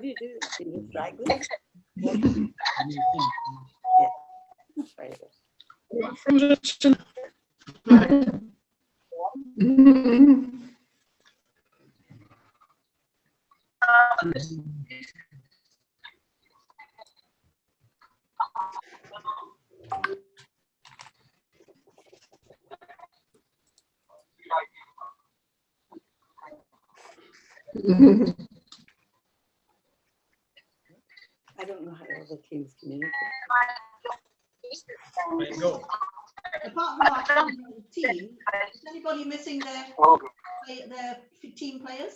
do you do? Can you drag this? Yeah. That's right. I don't know how all the teams communicate. There you go. Apart from our team, is anybody missing their team players?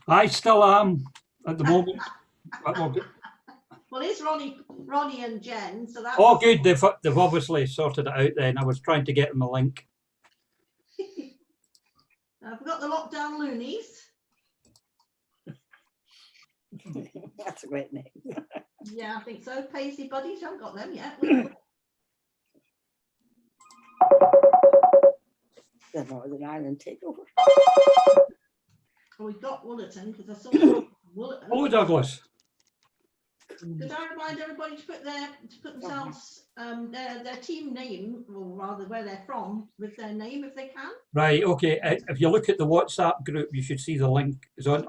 I still am at the moment. Well, it's Ronnie and Jen, so that's... Oh, good. They've obviously sorted it out then. I was trying to get them a link. I've got the lockdown loonies. That's a great name. Yeah, I think so. Paisley buddies, haven't got them yet. The Northern Ireland takeover. Well, we've got Woolerton because I saw Woolerton. Oh, Douglas. Could I remind everybody to put themselves their team name, or rather where they're from, with their name if they can. Right. Okay. If you look at the WhatsApp group, you should see the link is on.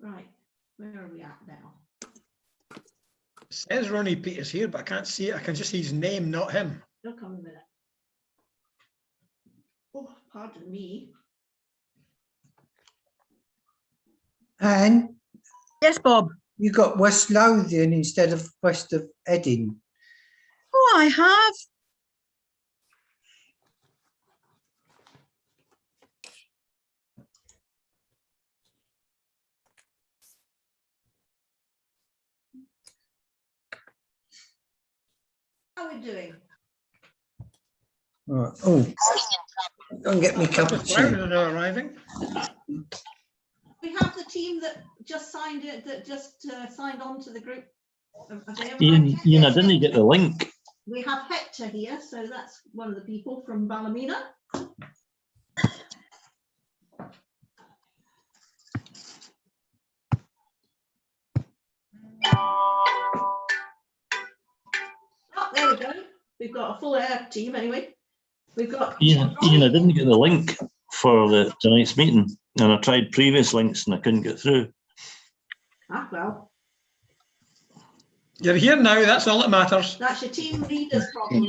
Right. Where are we at now? It says Ronnie Peters here, but I can't see it. I can just see his name, not him. They'll come in a minute. Oh, pardon me. Anne? Yes, Bob. You got West Lothian instead of west of Edding. Oh, I have. How are we doing? Right. Oh, go and get me a cup of tea. Clouded are arriving. We have the team that just signed it, that just signed on to the group. Ian, I didn't get the link. We have Hector here, so that's one of the people from Ballymena. Oh, there we go. We've got a full air team anyway. We've got Ian, I didn't get the link for tonight's meeting, and I tried previous links and I couldn't get through. Ah, well. You're here now, that's all that matters. That's your team leader's problem.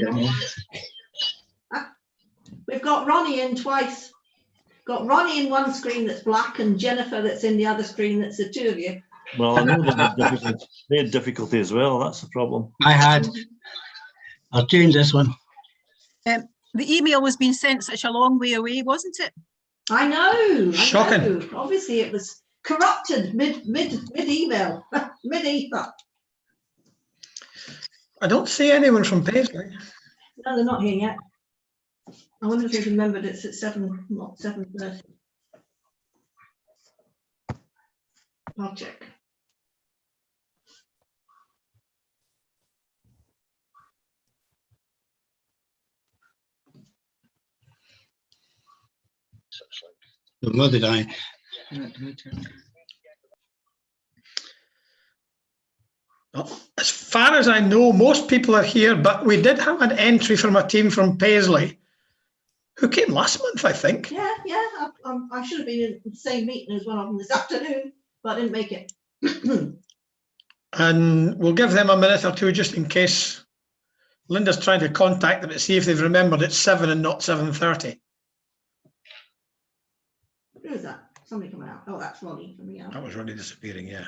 We've got Ronnie in twice. Got Ronnie in one screen that's black and Jennifer that's in the other screen that's the two of you. Well, I know they had difficulty as well. That's the problem. I had. I'll change this one. The email was being sent such a long way away, wasn't it? I know. Shocking. I know. Obviously, it was corrupted mid email, mid ether. I don't see anyone from Paisley. No, they're not here yet. I wonder if they remembered it's at 7, not 7:30. I'll check. Nor did I. Well, as far as I know, most people are here, but we did have an entry from a team from Paisley who came last month, I think. Yeah. I should have been in the same meeting as one of them this afternoon, but I didn't make it. And we'll give them a minute or two just in case. Linda's trying to contact them to see if they've remembered it's 7 and not 7:30. Who is that? Somebody coming out. Oh, that's Ronnie coming out. That was really disappearing, yeah.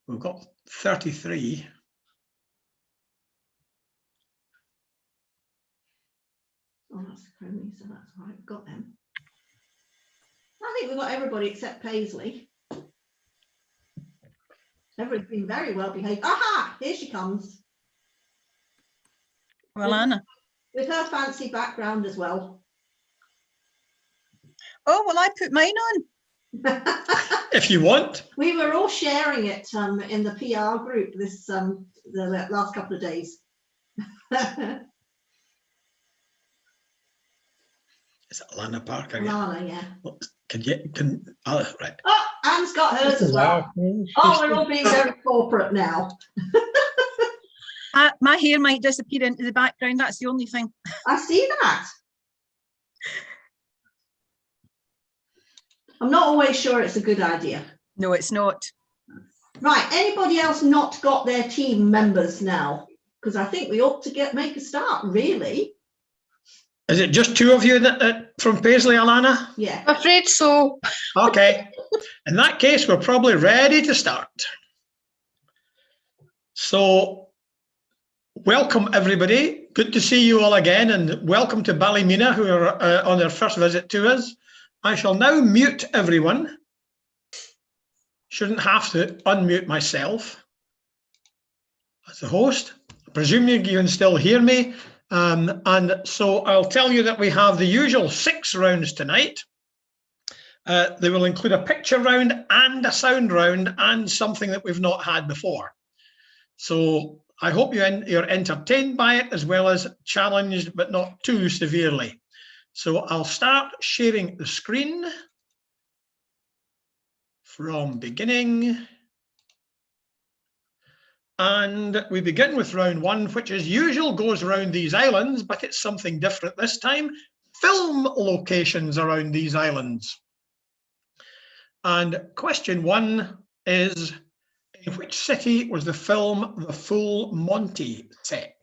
We've got 33. Oh, that's Crony, so that's right. We've got them. I think we've got everybody except Paisley. Everybody's been very well behaved. Aha! Here she comes. Well, Anna. With her fancy background as well. Oh, well, I put mine on. If you want. We were all sharing it in the PR group this the last couple of days. Is it Alana Parker? Yeah. Alana, yeah. Right. Oh, Anne's got hers as well. Oh, we're all being very corporate now. My hair might disappear into the background. That's the only thing. I see that. I'm not always sure it's a good idea. No, it's not. Right, anybody else not got their team members now? Because I think we ought to make a start, really. Is it just two of you from Paisley, Alana? Yeah. I'm afraid so. Okay. In that case, we're probably ready to start. So, welcome everybody. Good to see you all again, and welcome to Ballymena, who are on their first visit to us. I shall now mute everyone. Shouldn't have to unmute myself as the host. Presuming you can still hear me. And so I'll tell you that we have the usual 6 rounds tonight. They will include a picture round and a sound round and something that we've not had before. So I hope you're entertained by it as well as challenged, but not too severely. So I'll start sharing the screen from beginning. And we begin with round 1, which as usual goes around these islands, but it's something different this time. Film locations around these islands. And question 1 is, in which city was the film The Full Monty set?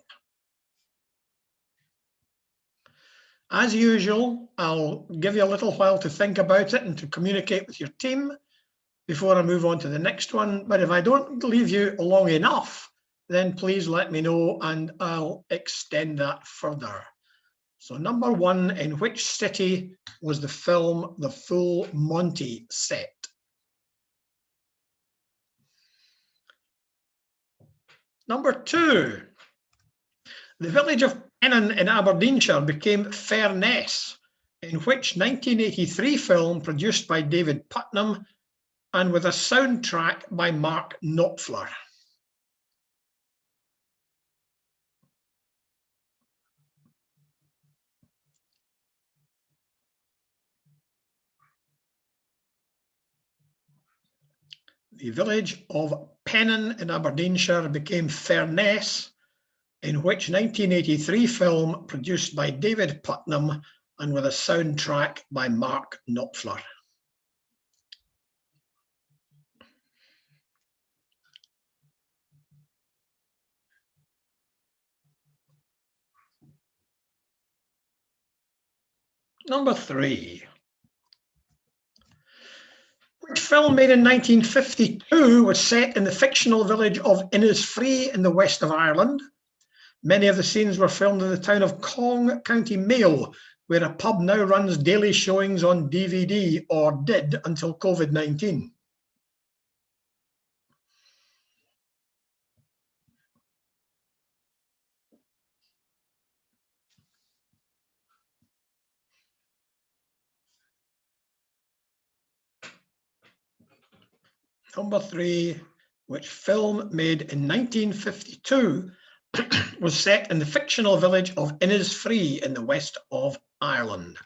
As usual, I'll give you a little while to think about it and to communicate with your team before I move on to the next one. But if I don't leave you long enough, then please let me know and I'll extend that further. So number 1, in which city was the film The Full Monty set? Number 2, the village of Pennon in Aberdeenshire became Furness, in which 1983 film produced by David Putnam and with a soundtrack by Mark Knopfler. The village of Pennon in Aberdeenshire became Furness, in which 1983 film produced by David Putnam and with a soundtrack by Mark Knopfler. Number 3. Which film made in 1952 was set in the fictional village of Innisfree in the west of Ireland? Many of the scenes were filmed in the town of Cong, County Mayo, where a pub now runs daily showings on DVD, or did until COVID-19. Number 3, which film made in 1952 was set in the fictional village of Innisfree in the west of Ireland?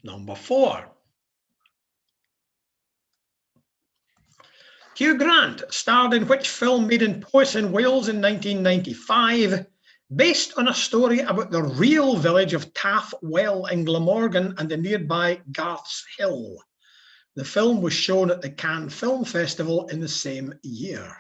Number 4. Hugh Grant starred in which film made in Powys in Wales in 1995, based on a story about the real village of Taff Well in Glamorgan and the nearby Garth's Hill. The film was shown at the Cannes Film Festival in the same year.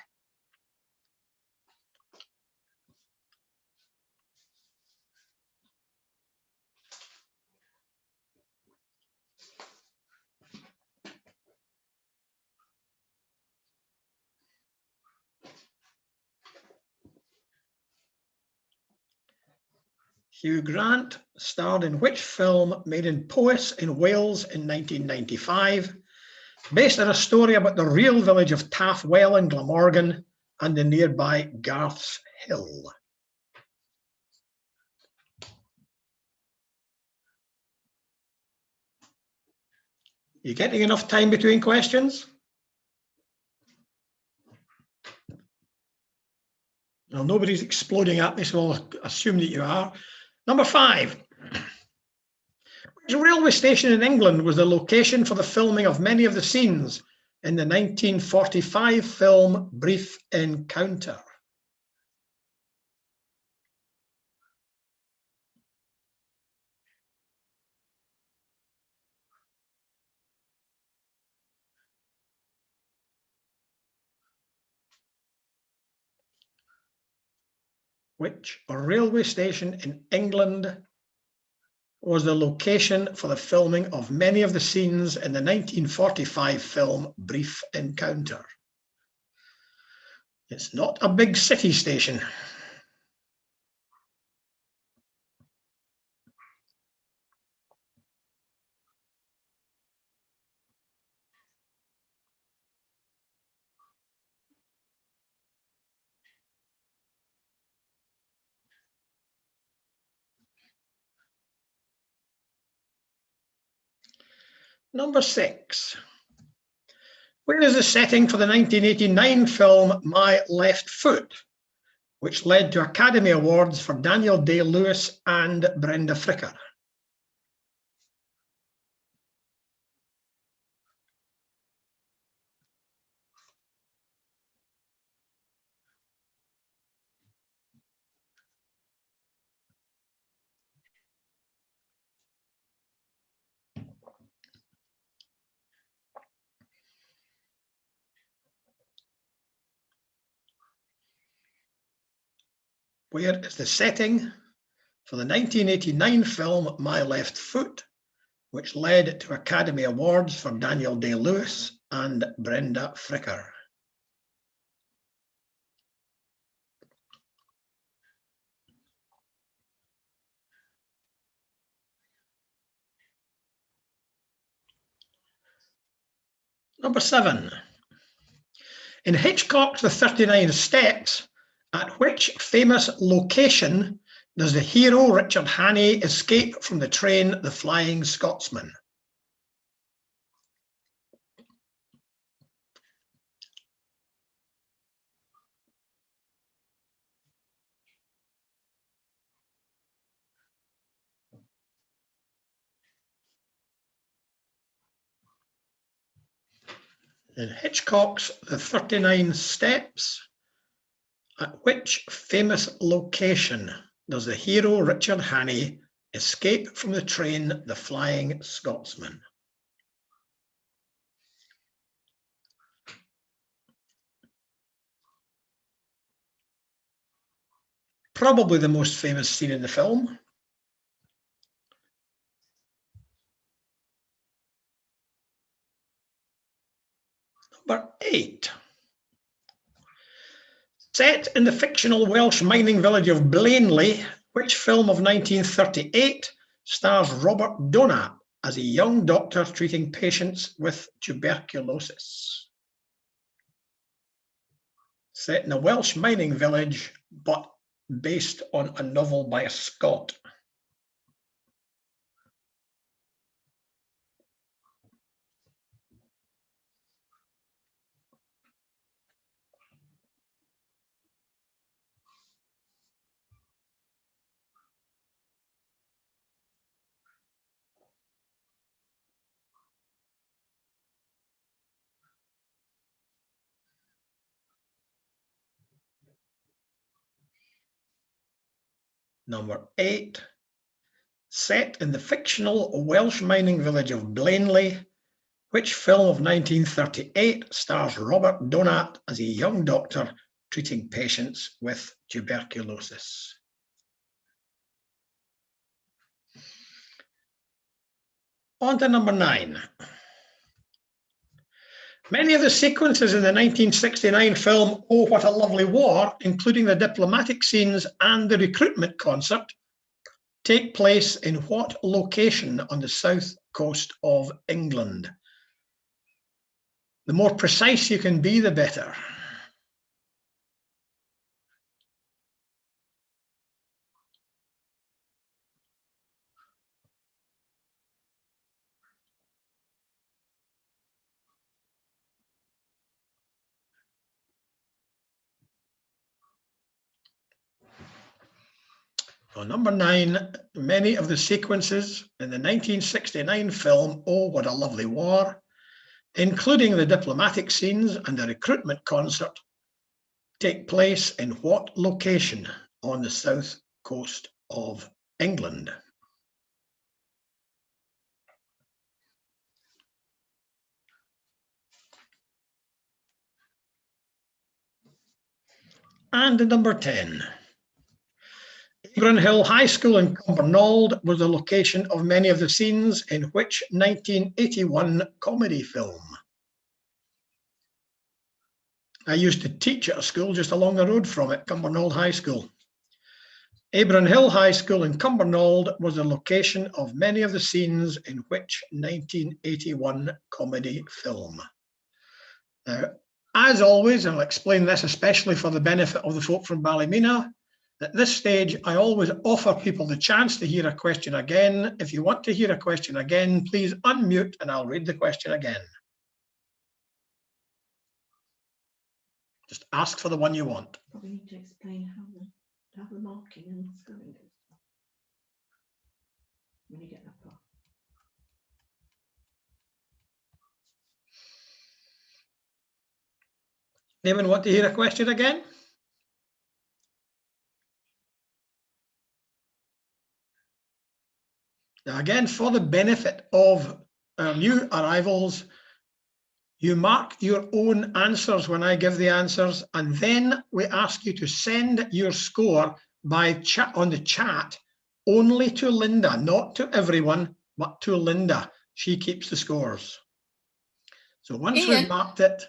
Hugh Grant starred in which film made in Powys in Wales in 1995, based on a story about the real village of Taff Well in Glamorgan and the nearby Garth's Hill? You getting enough time between questions? Well, nobody's exploding at me, so I'll assume that you are. Number 5. Which railway station in England was the location for the filming of many of the scenes in the 1945 film Brief Encounter? Which railway station in England was the location for the filming of many of the scenes in the 1945 film Brief Encounter? It's not a big city station. Number 6. Where is the setting for the 1989 film My Left Foot, which led to Academy Awards for Daniel Day-Lewis and Brenda Fricker? Where is the setting for the 1989 film My Left Foot, which led to Academy Awards for Daniel Day-Lewis and Brenda Fricker? Number 7. In Hitchcock's The 39 Steps, at which famous location does the hero Richard Hannay escape from the train The Flying Scotsman? In Hitchcock's The 39 Steps, at which famous location does the hero Richard Hannay escape from the train The Flying Scotsman? Probably the most famous scene in the film. Number 8. Set in the fictional Welsh mining village of Blaenley, which film of 1938 stars Robert Donat as a young doctor treating patients with tuberculosis? Set in a Welsh mining village, but based on a novel by a Scot. Number 8. Set in the fictional Welsh mining village of Blaenley, which film of 1938 stars Robert Donat as a young doctor treating patients with tuberculosis? On to number 9. Many of the sequences in the 1969 film Oh, What a Lovely War, including the diplomatic scenes and the recruitment concert, take place in what location on the south coast of England? The more precise you can be, the better. On number 9, many of the sequences in the 1969 film Oh, What a Lovely War, including the diplomatic scenes and the recruitment concert, take place in what location on the south coast of England? And number 10. Abram Hill High School in Cumbernauld was the location of many of the scenes in which 1981 comedy film? I used to teach at a school just along the road from it, Cumbernauld High School. Abram Hill High School in Cumbernauld was the location of many of the scenes in which 1981 comedy film? Now, as always, and I'll explain this especially for the benefit of the folk from Ballymena, at this stage, I always offer people the chance to hear a question again. If you want to hear a question again, please unmute and I'll read the question again. Just ask for the one you want. Probably need to explain how the marking and scoring goes when you get that far. Anyone want to hear a question again? Now, again, for the benefit of our new arrivals, you mark your own answers when I give the answers, and then we ask you to send your score by chat on the chat only to Linda, not to everyone, but to Linda. She keeps the scores. So once we've marked it,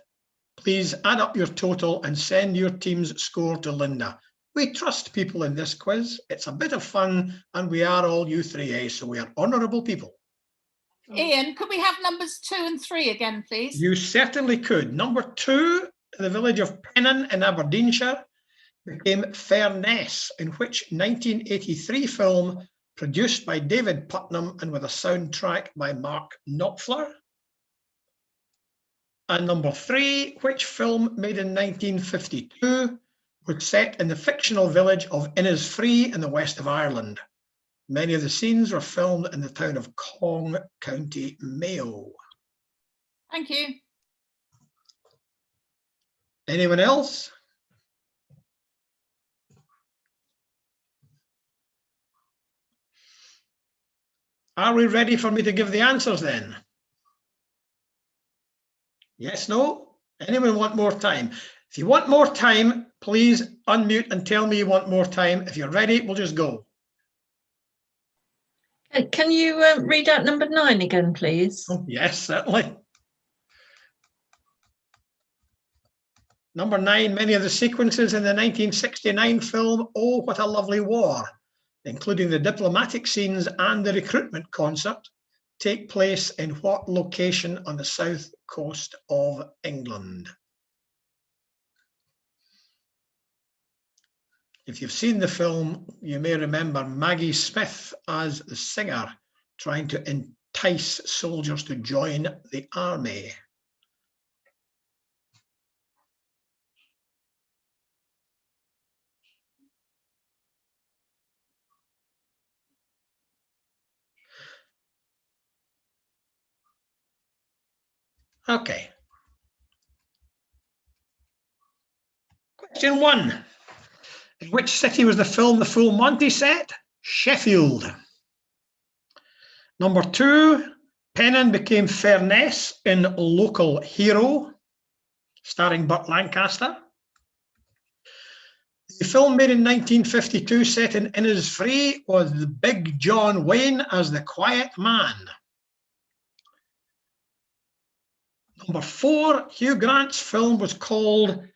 please add up your total and send your team's score to Linda. We trust people in this quiz. It's a bit of fun, and we are all U3A, so we are honourable people. Ian, could we have numbers 2 and 3 again, please? You certainly could. Number 2, the village of Pennon in Aberdeenshire became Furness, in which 1983 film produced by David Putnam and with a soundtrack by Mark Knopfler. And number 3, which film made in 1952 was set in the fictional village of Innisfree in the west of Ireland. Many of the scenes were filmed in the town of Cong, County Mayo. Thank you. Anyone else? Are we ready for me to give the answers then? Yes, no? Anyone want more time? If you want more time, please unmute and tell me you want more time. If you're ready, we'll just go. Can you read out number 9 again, please? Oh, yes, certainly. Number 9, many of the sequences in the 1969 film Oh, What a Lovely War, including the diplomatic scenes and the recruitment concert, take place in what location on the south coast of England? If you've seen the film, you may remember Maggie Smith as the singer trying to entice soldiers to join the army. Okay. Question 1. In which city was the film The Full Monty set? Sheffield. Number 2, Pennon became Furness in Local Hero, starring Burt Lancaster. The film made in 1952 set in Innisfree was The Big John Wayne as the Quiet Man. Number 4, Hugh Grant's film was called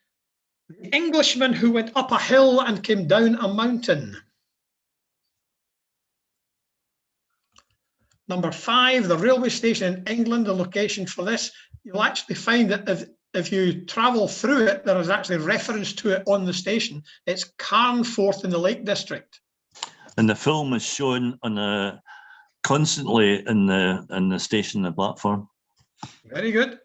The Englishman Who Went Up a Hill and Came Down a Mountain. Number 5, the railway station in England, the location for this, you'll actually find that if you travel through it, there is actually reference to it on the station. It's Carnforth in the Lake District. And the film is shown on constantly in the station, the platform. Very good.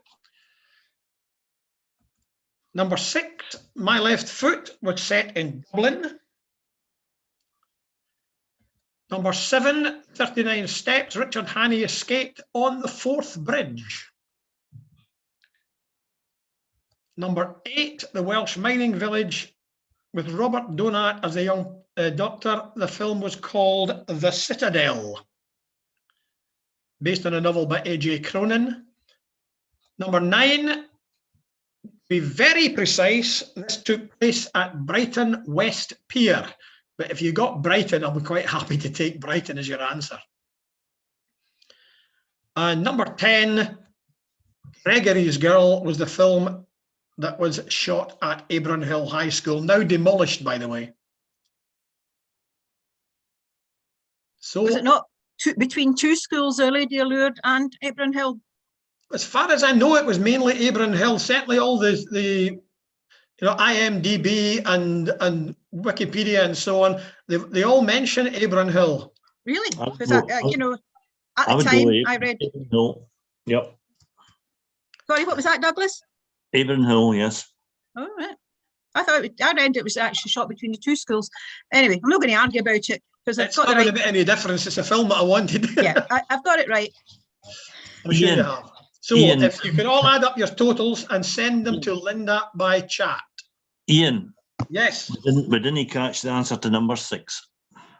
Number 6, My Left Foot was set in Dublin. Number 7, 39 steps. Richard Hannay escaped on the Forth Bridge. Number 8, the Welsh mining village with Robert Donat as a young doctor. The film was called The Citadel, based on a novel by A.J. Cronin. Number 9, be very precise, this took place at Brighton West Pier. But if you got Brighton, I'll be quite happy to take Brighton as your answer. And number 10, Gregory's Girl was the film that was shot at Abram Hill High School, now demolished, by the way. So, Was it not between two schools, Our Lady of Lourdes and Abram Hill? as far as I know, it was mainly Abram Hill. Certainly all the IMDb and Wikipedia and so on, they all mention Abram Hill. Really? I would Because, go- you know, at I the would go time with I read, Abram Hill. Yep. sorry, what was that, Douglas? Abram Hill, yes. Oh, right. I read it was actually shot between the two schools. Anyway, I'm not going to argue about it because I've It's got not it going right. to make any difference. It's a film that I wanted. Yeah, I've got it right. I'm sure you Ian, have. So Ian. if you could all add up your totals and send them to Linda by chat. Ian, Yes, we didn't catch the answer to number 6.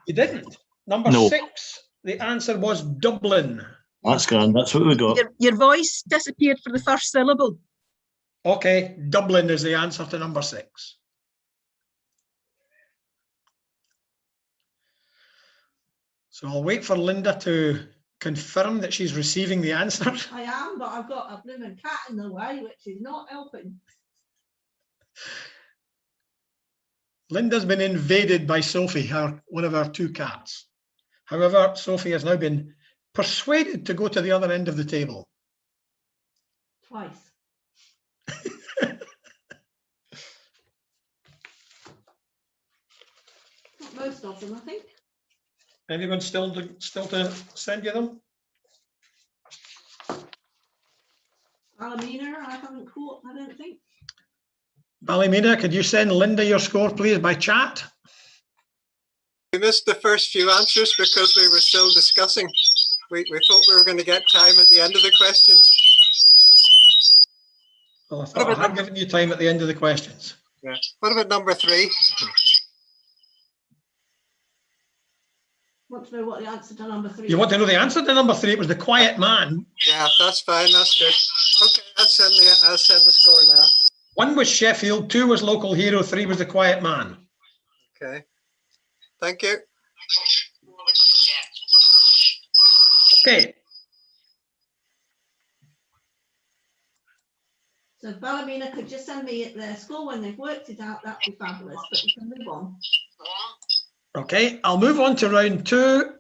you didn't. Number No. 6, the answer was Dublin. That's grand. That's what we got. Your voice disappeared for the first syllable. Okay, Dublin is the answer to number 6. So I'll wait for Linda to confirm that she's receiving the answer. I am, but I've got a blooming cat in the way, which is not helping. Linda's been invaded by Sophie, one of our 2 cats. However, Sophie has now been persuaded to go to the other end of the table. Twice. Not most of them, I think. Anyone still to send you them? Alamina, I haven't caught, I don't think. Ballymena, could you send Linda your score, please, by chat? We missed the first few answers because we were still discussing. We thought we were going to get time at the end of the questions. Well, I thought I had given you time at the end of the questions. Yeah. What about number 3? Want to know what the answer to number 3 You want to know the answer to number 3? It was The Quiet Man. Yeah, that's fine. That's good. Okay, I'll send the score now. 1 was Sheffield, 2 was Local Hero, 3 was The Quiet Man. Okay. Thank you. Okay. So if Ballymena could just send me their score when they've worked it out, that'd be fabulous, but we can move on. Okay, I'll move on to round 2.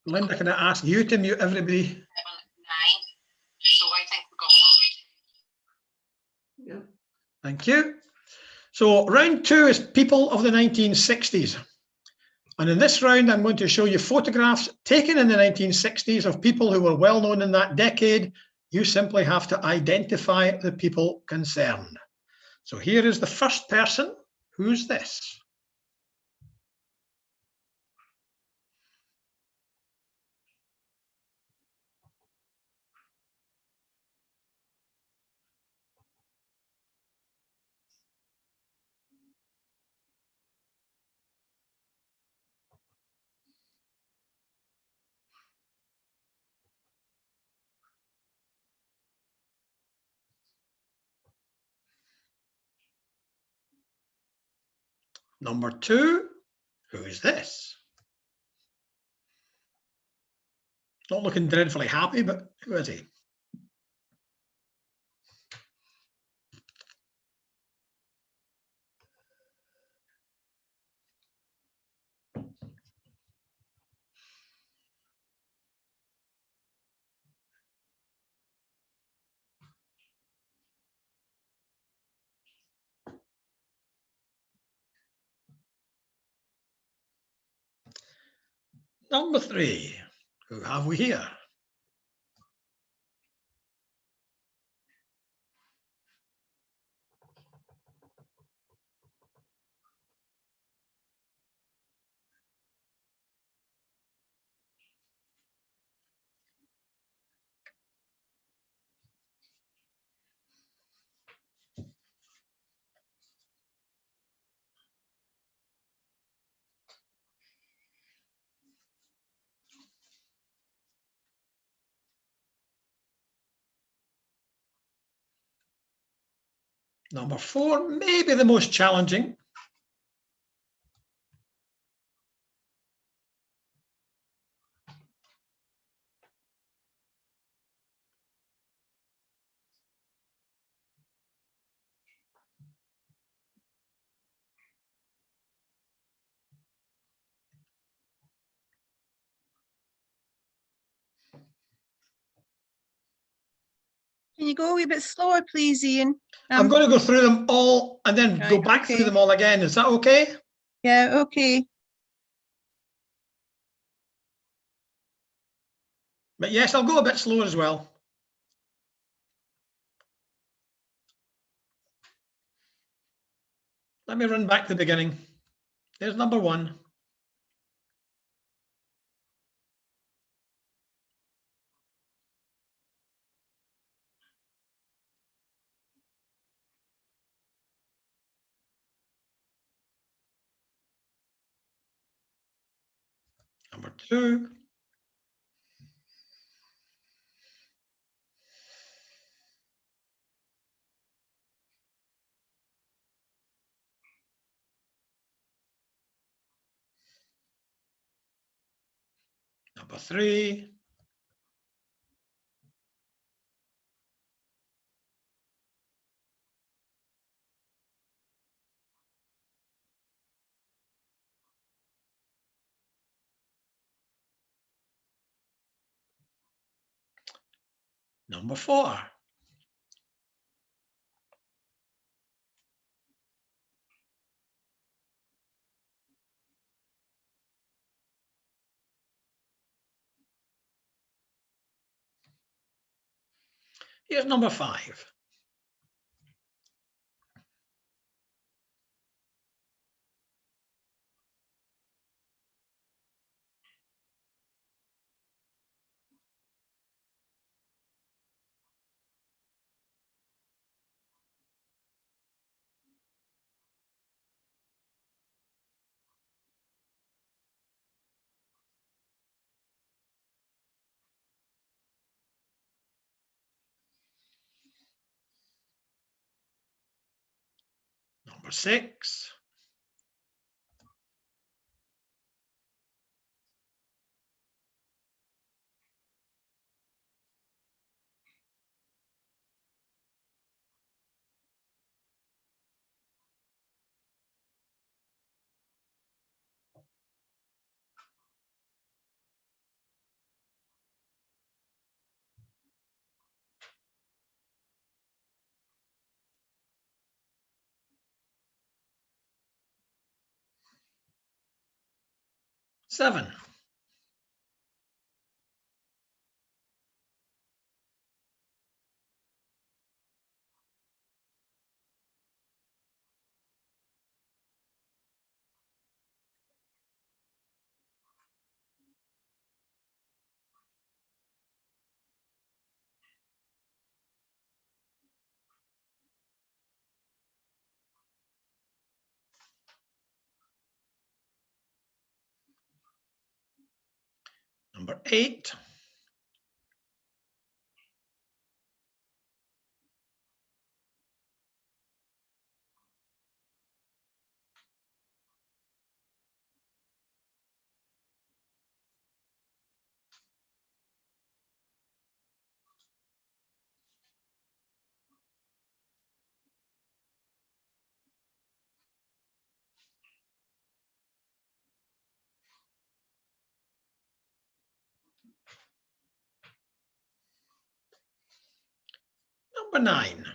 Linda, can I ask you to mute everybody? 7, 9. So I think we got 1. Yeah. Thank you. So round 2 is people of the 1960s. And in this round, I'm going to show you photographs taken in the 1960s of people who were well known in that decade. You simply have to identify the people concerned. So here is the first person. Who's this? Number 2, who is this? Not looking dreadfully happy, but who is he? Number 3, who have we here? Number 4 may be the most challenging. Can you go a wee bit slower, please, Ian? I'm going to go through them all and then go Right, back okay. through them all again. Is that okay? Yeah, okay. But yes, I'll go a bit slower as well. Let me run back to the beginning. There's number 1. Number 2. Number 3. Number 4. Here's number 5. Number 6. Seven. Number 8. Number 9.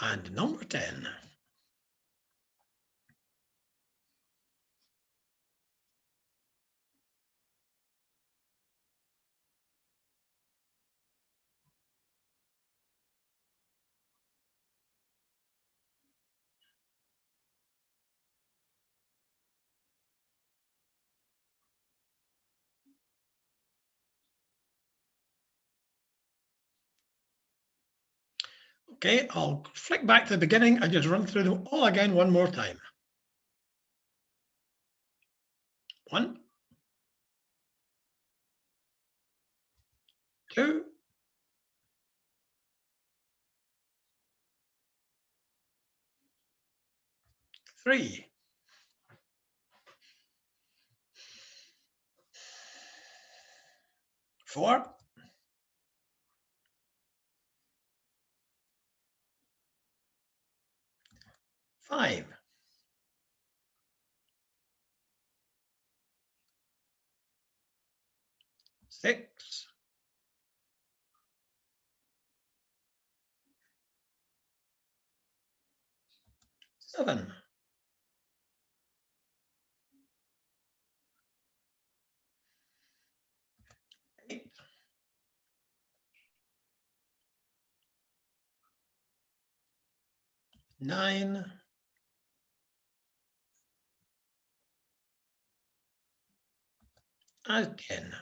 And number 10. Okay, I'll flick back to the beginning and just run through them all again one more time. 1, 2, 3, 4, 5, 6, 7, 8, 9, and 10.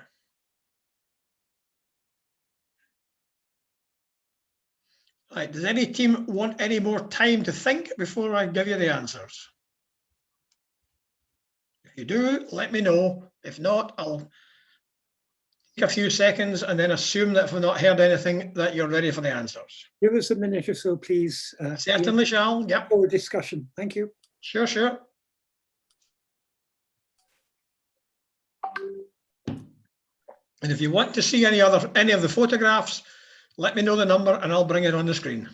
Right, does any team want any more time to think before I give you the answers? If you do, let me know. If not, I'll take a few seconds and then assume that if I've not heard anything, that you're ready for the answers. Give us a minute or so, please. Certainly shall, yep. For discussion. Thank you. Sure, sure. And if you want to see any of the photographs, let me know the number and I'll bring it on the screen.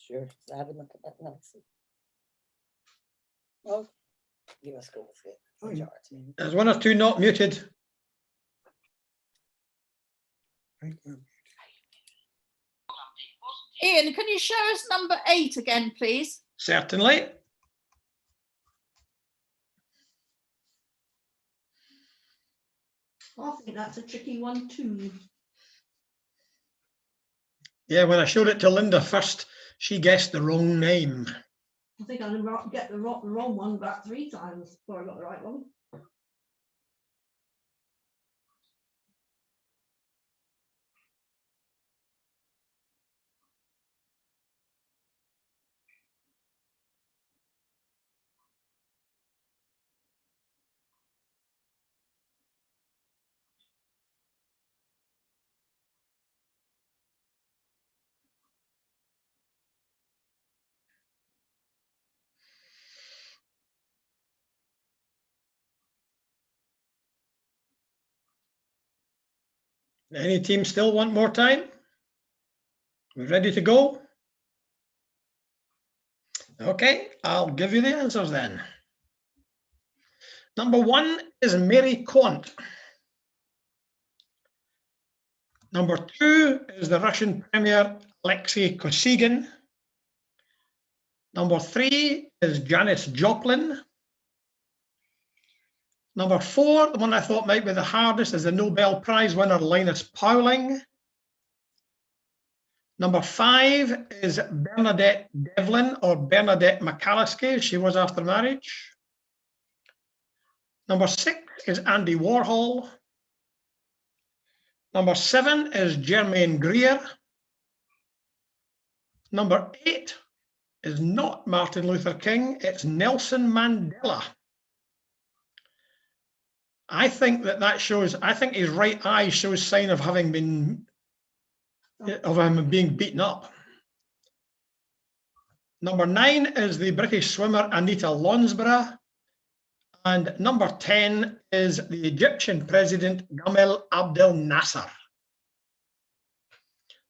Sure, have a look at that next. Oh, you must go with it. Oh, yeah. Majority. There's one or two not muted. Ian, can you show us number 8 again, please? Certainly. I think that's a tricky one too. Yeah, when I showed it to Linda first, she guessed the wrong name. I think I didn't get the wrong one about 3 times before I got the right one. Any team still want more time? We ready to go? Okay, I'll give you the answers then. Number 1 is Mary Quant. Number 2 is the Russian Premier Alexei Kosygin. Number 3 is Janis Joplin. Number 4, the one I thought might be the hardest, is the Nobel Prize winner Linus Pauling. Number 5 is Bernadette Devlin, or Bernadette McCalliskey, she was after marriage. Number 6 is Andy Warhol. Number 7 is Germaine Greer. Number 8 is not Martin Luther King, it's Nelson Mandela. I think that shows, I think his right eye shows sign of having been, of him being beaten up. Number 9 is the British swimmer Anita Lonsborough. And number 10 is the Egyptian president Gamal Abdel Nasser.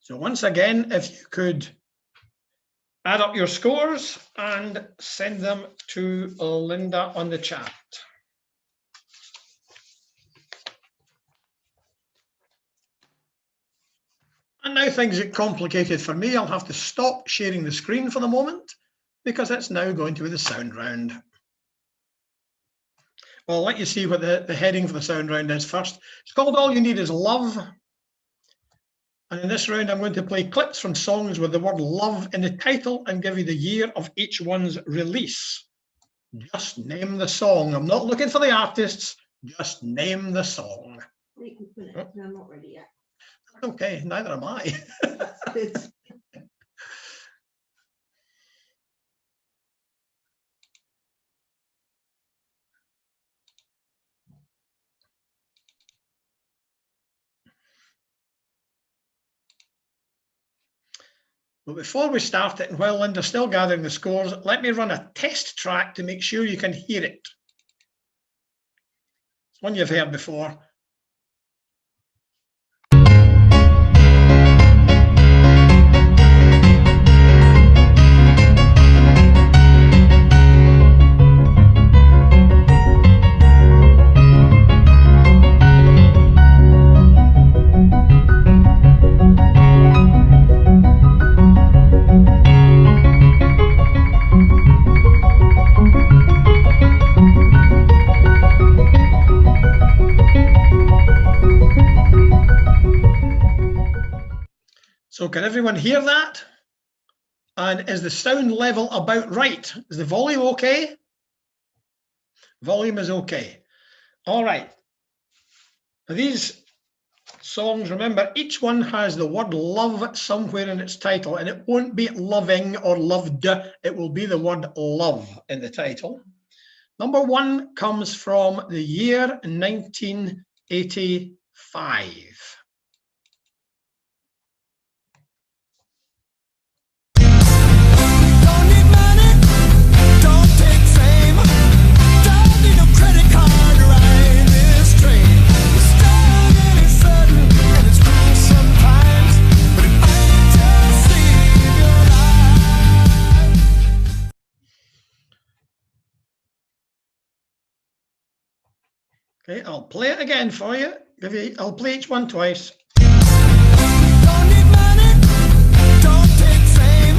So once again, if you could add up your scores and send them to Linda on the chat. And now things get complicated for me. I'll have to stop sharing the screen for the moment because it's now going to be the sound round. Well, I'll let you see what the heading for the sound round is first. It's called All You Need Is Love. And in this round, I'm going to play clips from songs with the word love in the title and give you the year of each one's release. Just name the song. I'm not looking for the artists, just name the song. I'm not ready yet. Okay, neither am I. But before we start it, and while Linda's still gathering the scores, let me run a test track to make sure you can hear it. It's one you've heard before. So can everyone hear that? And is the sound level about right? Is the volume okay? Volume is okay. All right. Now these songs, remember, each one has the word love somewhere in its title, and it won't be loving or loved. It will be the word love in the title. Number one comes from the year 1985. Okay, I'll play it again for you. I'll play each one twice. Don't need money, don't take fame,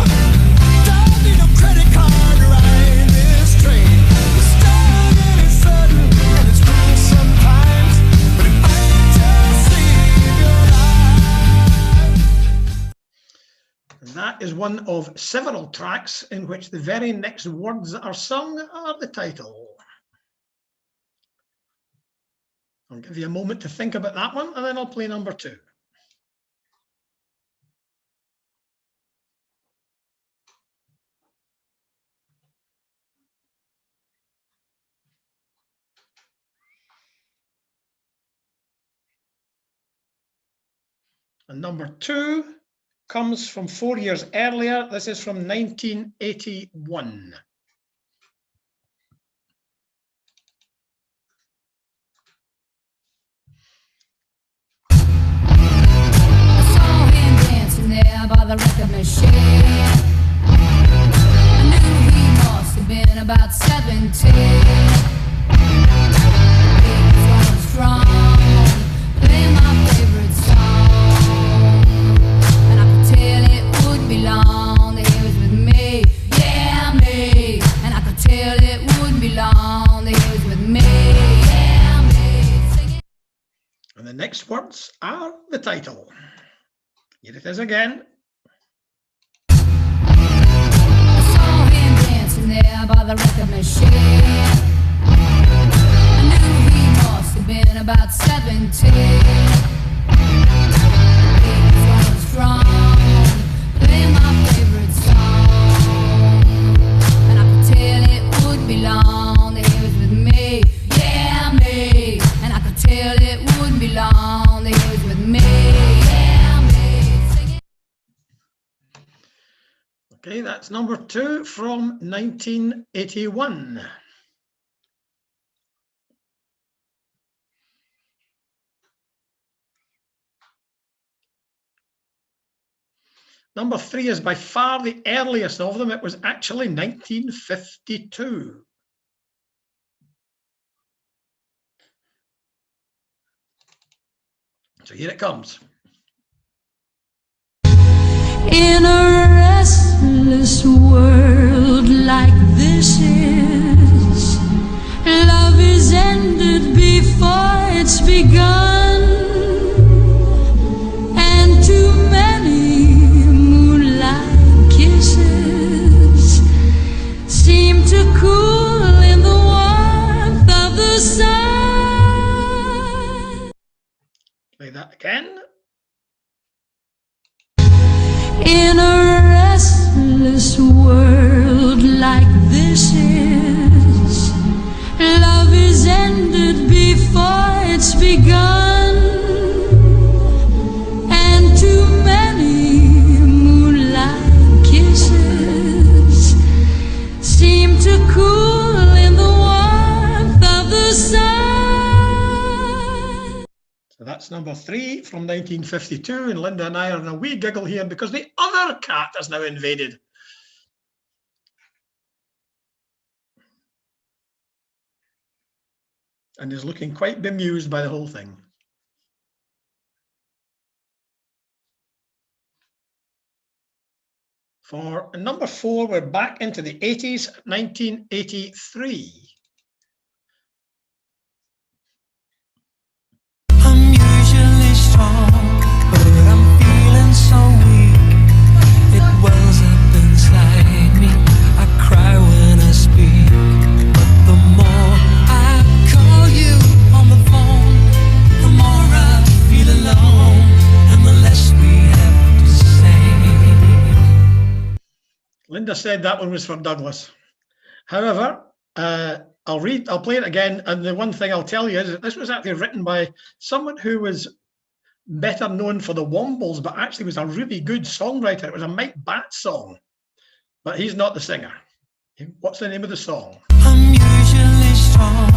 don't need a credit card to ride this train. The start is sudden and it's cruel sometimes, but it might just save your life. And that is one of several tracks in which the very next words that are sung are the title. I'll give you a moment to think about that one, and then I'll play number two. And number two comes from 4 years earlier. This is from 1981. There by the record machine, I knew he must have been about 17. He was strong, playing my favorite song, and I could tell it would be long that he was with me, yeah, me. And I could tell it wouldn't be long that he was with me, yeah, me. Singing. And the next words are the title. Here it is again. I saw him dancing there by the record machine. I knew he must have been about 17. He was strong, playing my favorite song, and I could tell it would be long that he was with me, yeah, me. And I could tell it wouldn't be long that he was with me, yeah, me. Okay, that's number two from 1981. Number three is by far the earliest of them. It was actually 1952. So here it comes. In a restless world like this is, love is endless. it's begun, and too many moonlight kisses seem to cool in the warmth of the sun. Play that again. In a restless world like this is, love is ended before it's begun, and too many moonlight kisses seem to cool in the warmth of the sun. So that's number 3 from 1952, and Linda and I are in a wee giggle here because the other cat has now invaded. And is looking quite bemused by the whole thing. For number 4, we're back into the 80s, 1983. I'm usually strong, but I'm feeling so weak. It wells up inside me. I cry when I speak, but the more I call you on the phone, the more I feel alone, and the less we have to say. Linda said that one was for Douglas. However, I'll play it again, and the one thing I'll tell you is that this was actually written by someone who was better known for the Wombles, but actually was a really good songwriter. It was a Mike Batt song, but he's not the singer. What's the name of the song? I'm usually strong,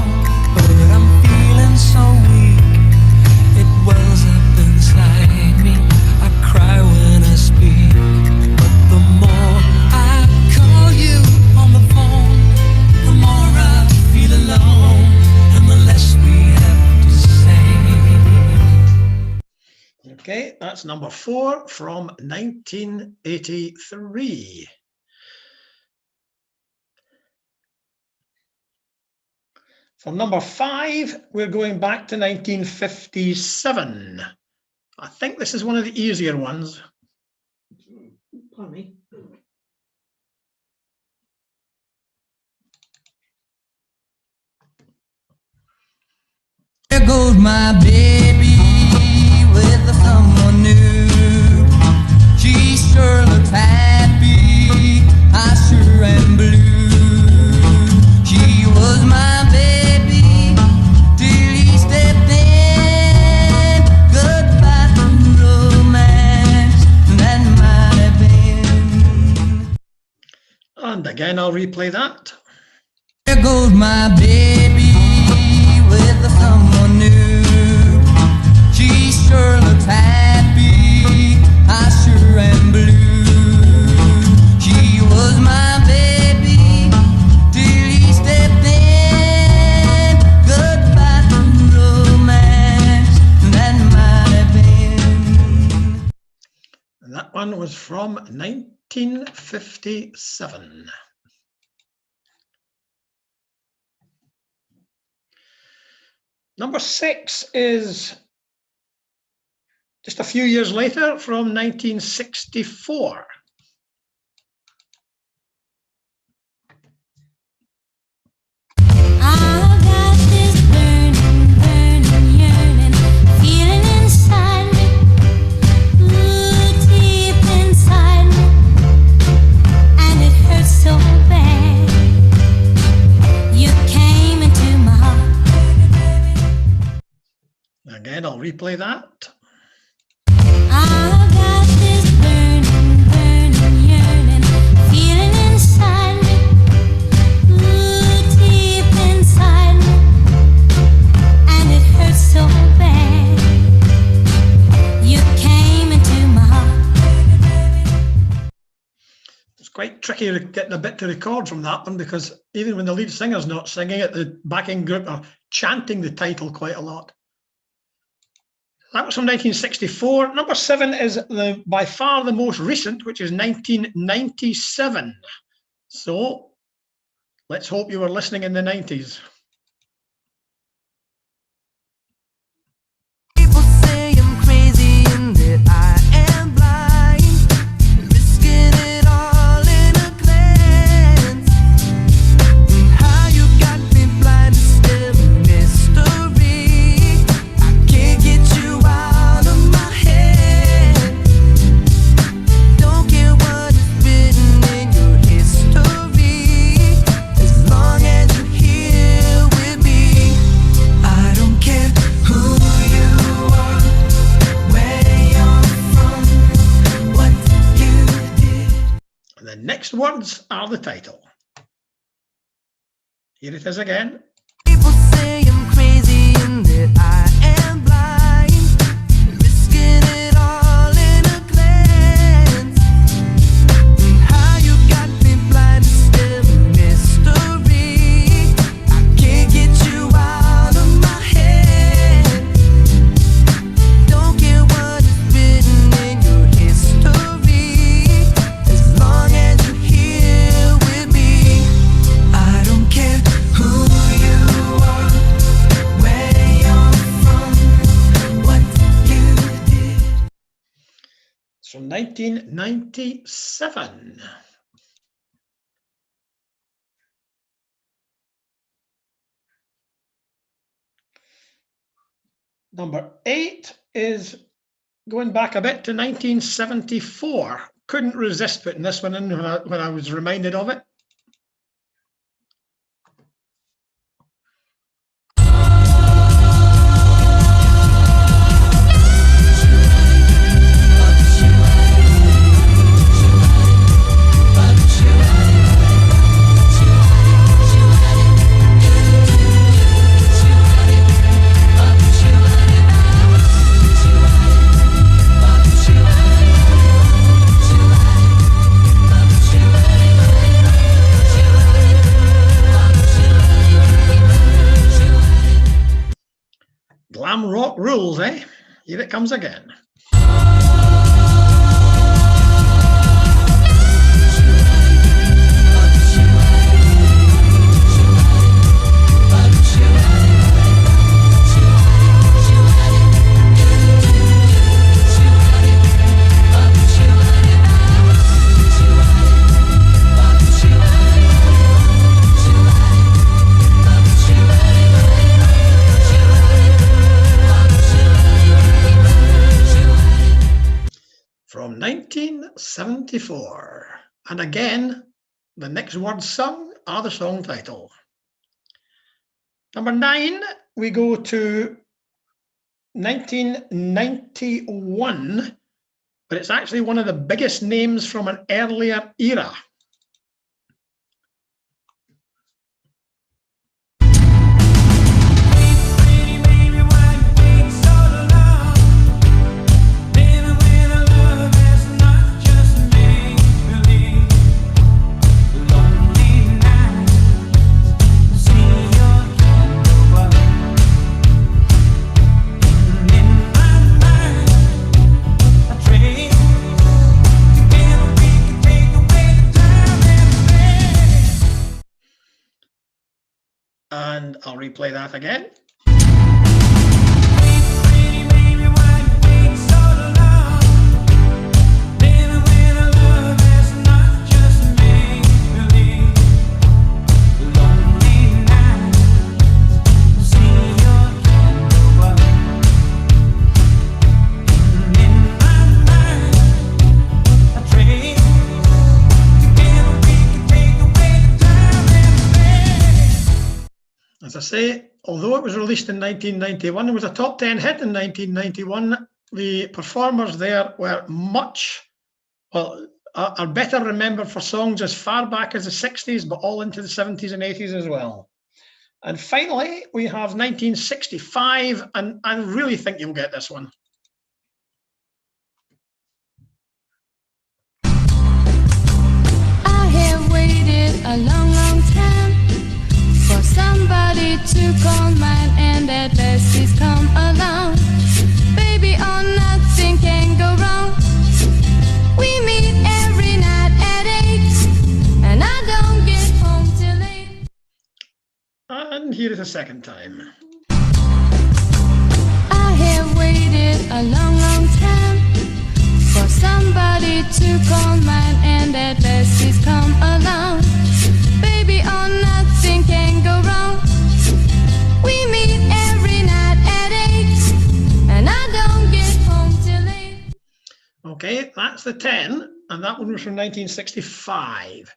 but I'm feeling so weak. It wells up inside me. I cry when I speak, but the more I call you on the phone, the more I feel alone, and the less we have to say. Okay, that's number 4 from 1983. For number 5, we're going back to 1957. I think this is one of the easier ones. Pardon me. There goes my baby with someone new. She sure looks happy, I sure am blue. She was my baby till he stepped in. Goodbye to romance, that might have been. And again, I'll replay that. There goes my baby with someone new. She sure looks happy, I sure am blue. She was my baby till he stepped in. Goodbye to romance, that might have been. And that one was from 1957. Number 6 is just a few years later, from 1964. I've got this burning, burning yearning, feeling inside me, ooh, deep inside me, and it hurts so bad. You came into my heart. Again, I'll replay that. I've got this burning, burning yearning, feeling inside me, ooh, deep inside me, and it hurts so bad. You came into my heart. It's quite tricky getting a bit to record from that one, because even when the lead singer's not singing it, the backing group are chanting the title quite a lot. That was from 1964. Number 7 is by far the most recent, which is 1997. So let's hope you were listening in the 90s. next words are the title. Here it is again. People say I'm crazy and that I am blind, risking it all in a glance. How you got me blind is still a mystery. I can't get you out of my head. Don't care what is written in your history, as long as you're here with me. I don't care who you are, where you're from, what you did. It's from 1997. Number 8 is going back a bit to 1974. Couldn't resist putting this one in when I was reminded of it. Glam rock rules, eh? Here it comes again. From 1974. And again, the next words sung are the song title. Number 9, we go to 1991, but it's actually one of the biggest names from an earlier era. And I'll replay that again. As I say, although it was released in 1991, it was a top 10 hit in 1991. The performers there were are better remembered for songs as far back as the 60s, but all into the 70s and 80s as well. And finally, we have 1965, and I really think you'll get this one. I have waited a long, long time for somebody to call mine, and at last he's come along. Baby, oh, nothing can go wrong. We meet every night at 8, and I don't get home till 8. And here is a second time. I have waited a long, long time for somebody to call mine, and at last he's come along. Baby, oh, nothing can go wrong. We meet every night at 8, and I don't get home till 8. Okay, that's the 10, and that one was from 1965.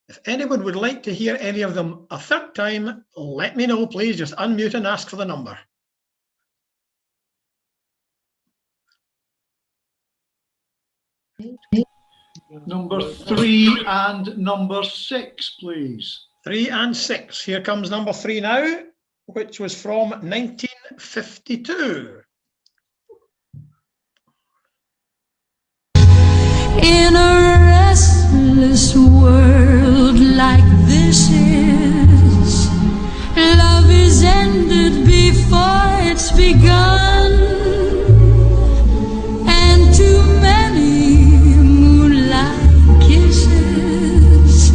If anyone would like to hear any of them a third time, let me know, please. Just unmute and ask for the number. Number 3 and number 6, please. 3 and 6. Here comes number 3 now, which was from 1952. In a restless world like this is, love is ended before it's begun, and too many moonlight kisses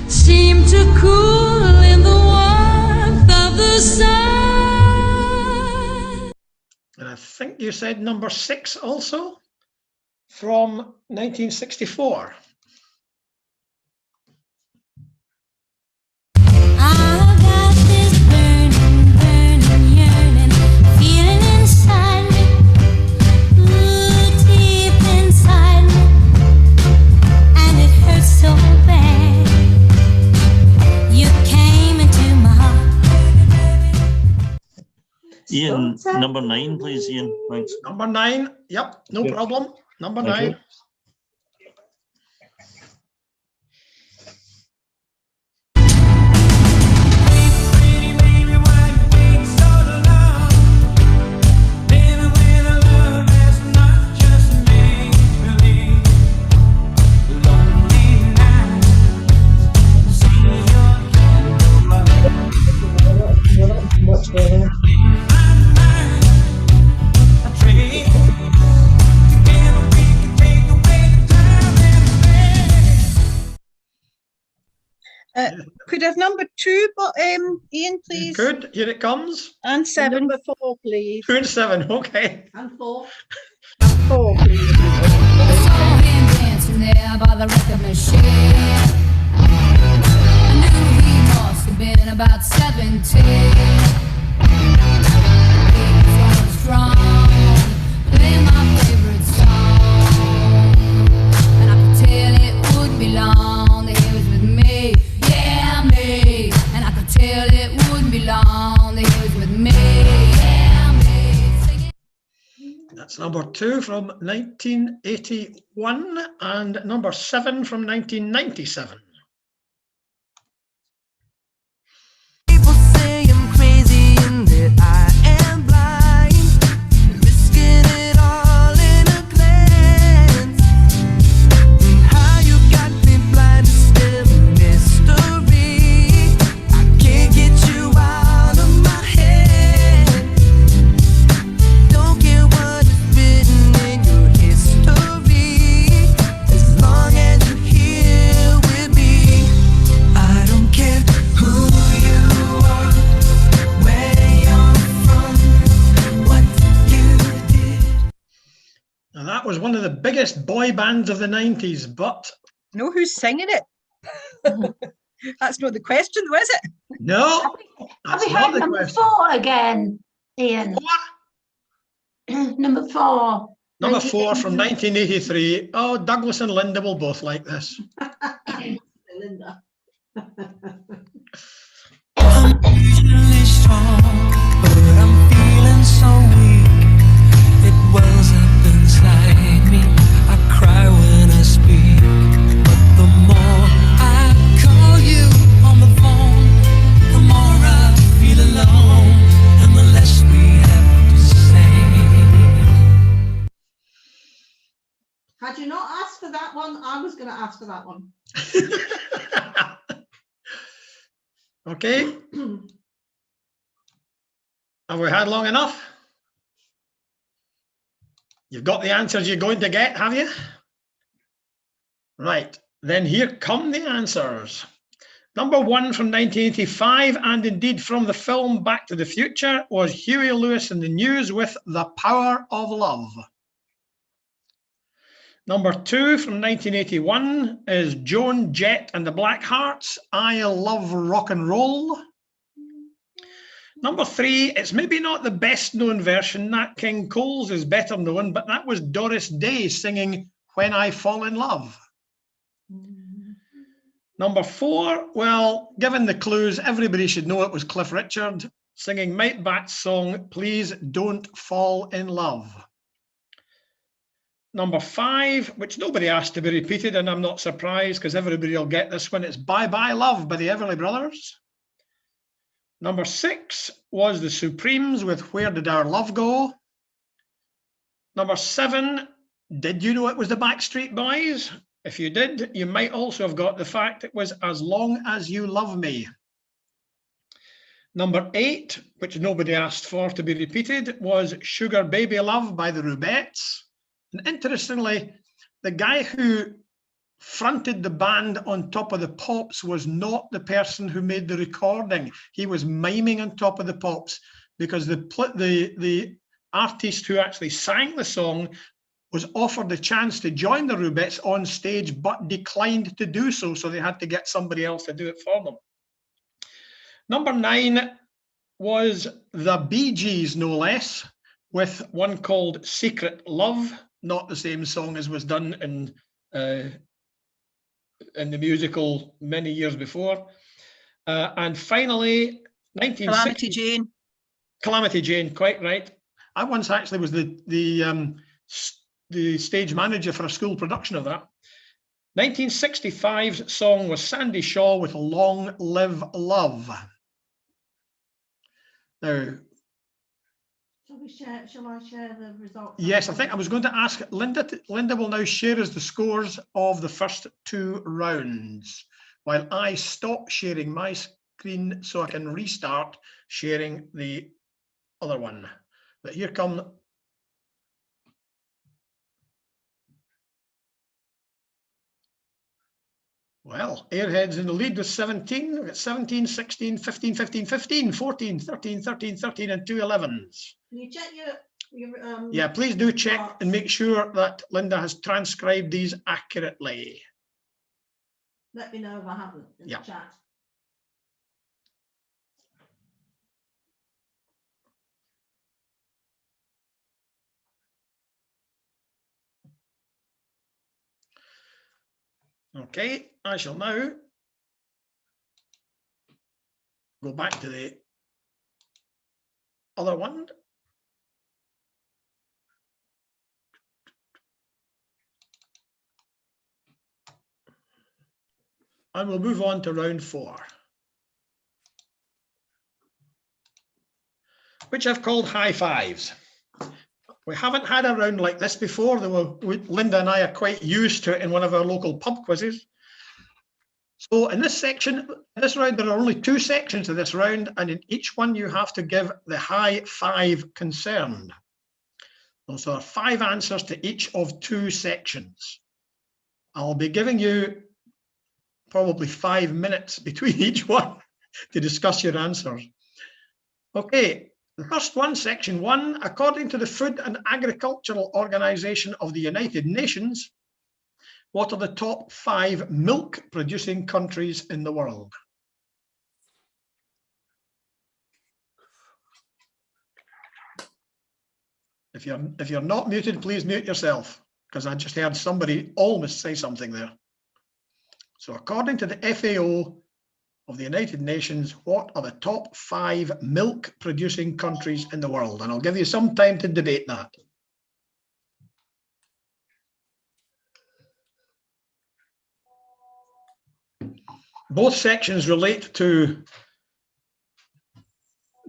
seem to cool in the warmth of the sun. And I think you said number 6 also, from 1964. I've got this burning, burning yearning, feeling inside me, ooh, deep inside me, and it hurts so bad. You came into my heart. Ian, number 9, please, Ian. Thanks. Number 9. Yep, no problem. Number Thank 9. you. Could I have number 2, but Ian, please? Good. Here it comes. And 7. Number 4, please. 2 and 7. Okay. And 4. 4, please. Saw him dancing there by the record machine. I knew he must have been about 17. He was strong, playing my favorite song, and I could tell it wouldn't be long that he was with me, yeah, me. And I could tell it wouldn't be long that he was with me, yeah, me. Singing. That's number 2 from 1981 and number 7 from 1997. People say I'm crazy and that I am blind, risking it all in a glance. And how you got me blind is still a mystery. I can't get you out of my head. Don't care what is written in your history, as long as you're here with me. I don't care who you are, where you're from, what you did. Now that was one of the biggest boy bands of the 90s, but Know who's singing it? That's not the question, though, is it? no, Have that's we not heard the number question. 4 again, Ian? Number 4. Number 4 from 1983. Oh, Douglas and Linda will both like this. Linda. I'm usually strong, but I'm feeling so weak. It wells up inside me. I cry when I speak, but the more I call you on the phone, the more I feel alone, and the less we have to say. Had you not asked for that one, I was going to ask for that one. Okay. Have we had long enough? You've got the answers you're going to get, have you? Right, then here come the answers. Number 1 from 1985, and indeed from the film Back to the Future, was Huey Lewis and the News with The Power of Love. Number 2 from 1981 is Joan Jett and the Blackhearts, I Love Rock and Roll. Number 3, it's maybe not the best known version, Nat King Cole's is better known, but that was Doris Day singing When I Fall in Love. Number 4, well, given the clues, everybody should know it was Cliff Richard singing Mike Batt's song, Please Don't Fall in Love. Number 5, which nobody asked to be repeated, and I'm not surprised because everybody will get this one. It's Bye Bye Love by the Everly Brothers. Number 6 was the Supremes with Where Did Our Love Go? Number 7, did you know it was the Backstreet Boys? If you did, you might also have got the fact it was As Long As You Love Me. Number 8, which nobody asked for to be repeated, was Sugar Baby Love by the Rubettes. And interestingly, the guy who fronted the band on Top of the Pops was not the person who made the recording. He was miming on Top of the Pops because the artist who actually sang the song was offered the chance to join the Rubettes on stage, but declined to do so. So they had to get somebody else to do it for them. Number 9 was the Bee Gees, no less, with one called Secret Love, not the same song as was done in the musical many years before. And finally, 1960. Calamity Jane. Calamity Jane, quite right. I once actually was the stage manager for a school production of that. 1965's song was Sandy Shaw with Long Live Love. Now, shall I share the results? yes, I think I was going to ask Linda. Linda will now share us the scores of the first 2 rounds while I stop sharing my screen so I can restart sharing the other one. But here come. Well, Airheads in the lead with 17. We've got 17, 16, 15, 15, 15, 14, 13, 13, 13, and 2 11s. Can you check your Yeah, please do check and make sure that Linda has transcribed these accurately. Let me know if I haven't in the chat. Okay, I shall now go back to the other one. And we'll move on to round 4, which I've called high fives. We haven't had a round like this before, though Linda and I are quite used to it in one of our local pub quizzes. So in this section, this round, there are only 2 sections of this round, and in each one you have to give the high 5 concerned. So there are 5 answers to each of 2 sections. I'll be giving you probably 5 minutes between each one to discuss your answers. Okay, the first one, section 1, according to the Food and Agricultural Organization of the United Nations, what are the top 5 milk producing countries in the world? If you're not muted, please mute yourself, because I just heard somebody almost say something there. So according to the FAO of the United Nations, what are the top 5 milk producing countries in the world? And I'll give you some time to debate that. Both sections relate to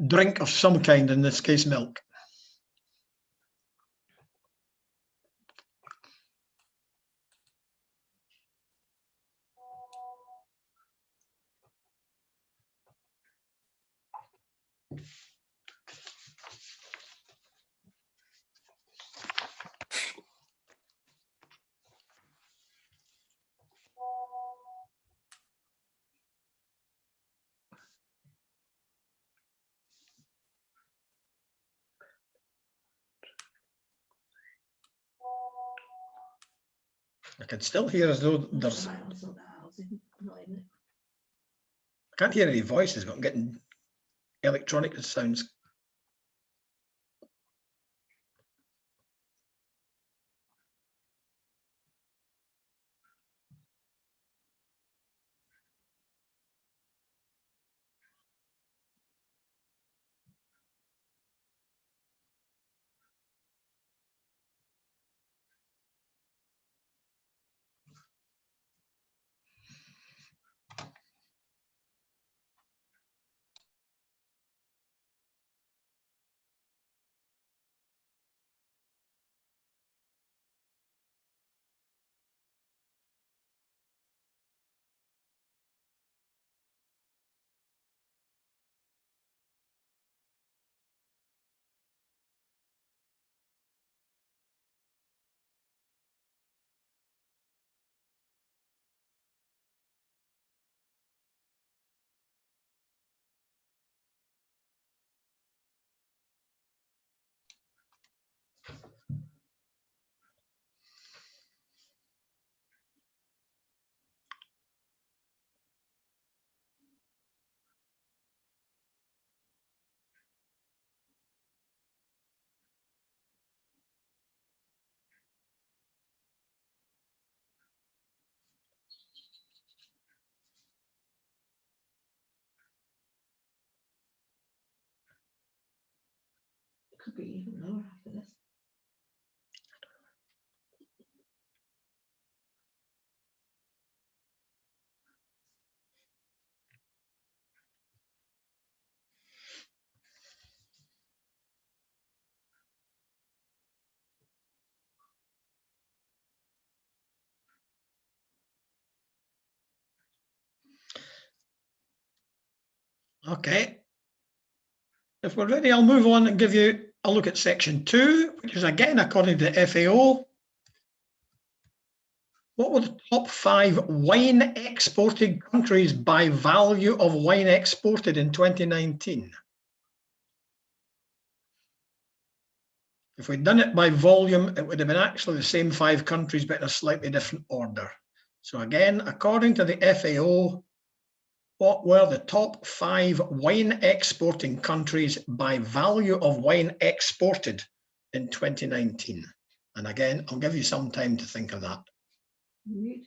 drink of some kind, in this case milk. I can still hear as though there's... I can't hear any voices, but I'm getting electronic sounds. Could be even lower after this. Okay. If we're ready, I'll move on and give you a look at section 2, which is again according to the FAO. What were the top 5 wine exported countries by value of wine exported in 2019? If we'd done it by volume, it would have been actually the same 5 countries, but in a slightly different order. So again, according to the FAO, what were the top 5 wine exporting countries by value of wine exported in 2019? And again, I'll give you some time to think of that. Mute.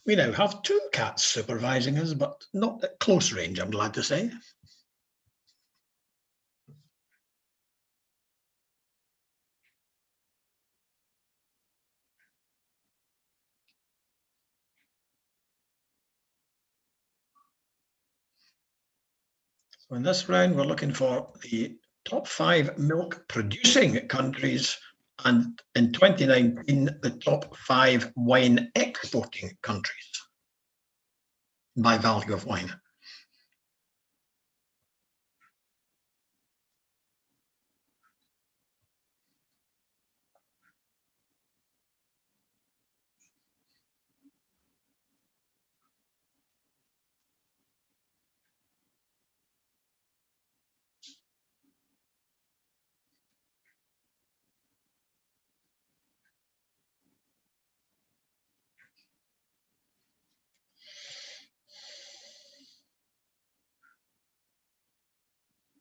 We now have 2 cats supervising us, but not at close range, I'm glad to say. So in this round, we're looking for the top 5 milk producing countries, and in 2019, the top 5 wine exporting countries by value of wine.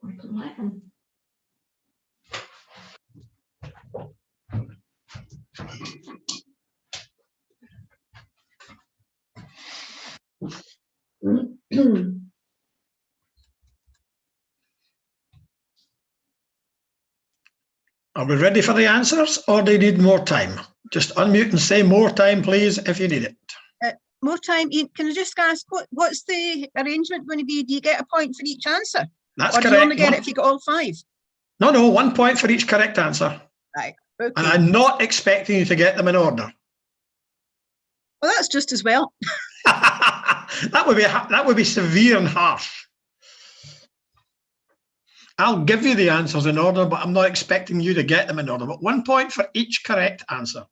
I can like them. Are we ready for the answers, or do you need more time? Just unmute and say more time, please, if you need it. More time. Ian, can I just ask, what's the arrangement going to be? Do you get a point for each answer? That's or correct. do you only get it if you got all 5? No, 1 point for each correct answer. Right. Okay. And I'm not expecting you to get them in order. Well, that's just as well. That would be severe and harsh. I'll give you the answers in order, but I'm not expecting you to get them in order. But 1 point for each correct answer.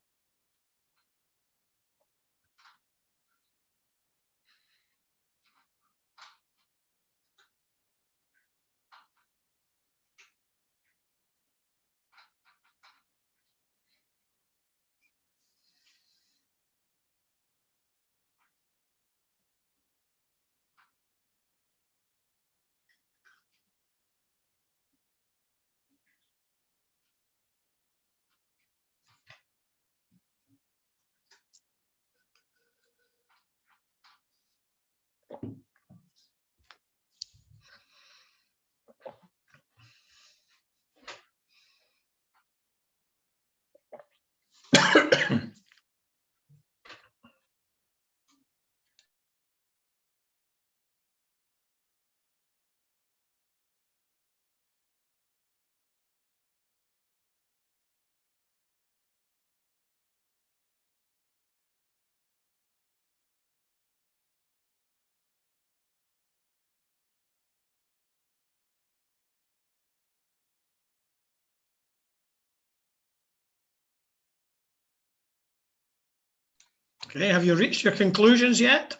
Okay, have you reached your conclusions yet?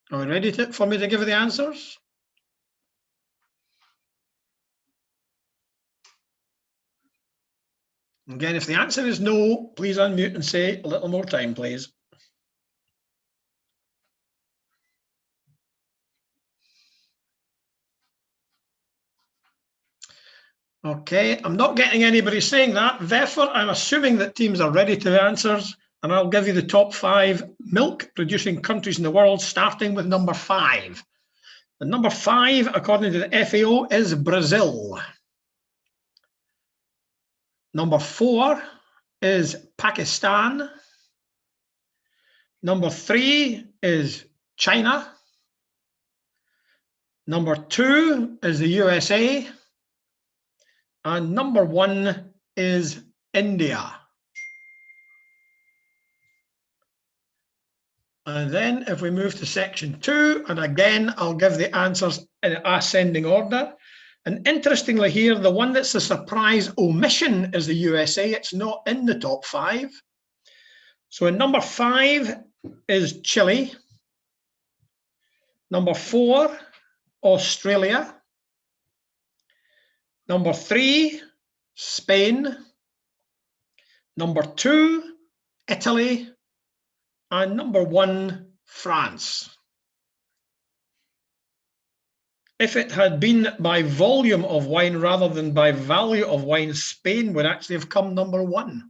Are we ready for me to give you the answers? Again, if the answer is no, please unmute and say a little more time, please. Okay, I'm not getting anybody saying that. Therefore, I'm assuming that teams are ready to the answers, and I'll give you the top 5 milk producing countries in the world, starting with number 5. The number 5, according to the FAO, is Brazil. Number 4 is Pakistan. Number 3 is China. Number 2 is the USA. And number 1 is India. And then if we move to section 2, and again, I'll give the answers in ascending order. And interestingly here, the one that's a surprise omission is the USA. It's not in the top 5. So in number 5 is Chile. Number 4, Australia. Number 3, Spain. Number 2, Italy. And number 1, France. If it had been by volume of wine rather than by value of wine, Spain would actually have come number 1.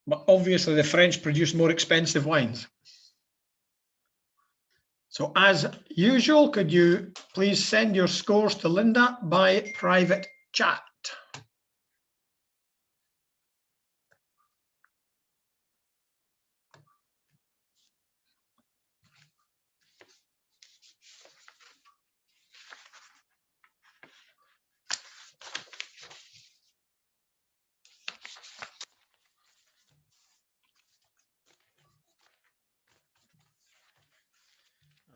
But obviously the French produce more expensive wines. So as usual, could you please send your scores to Linda by private chat?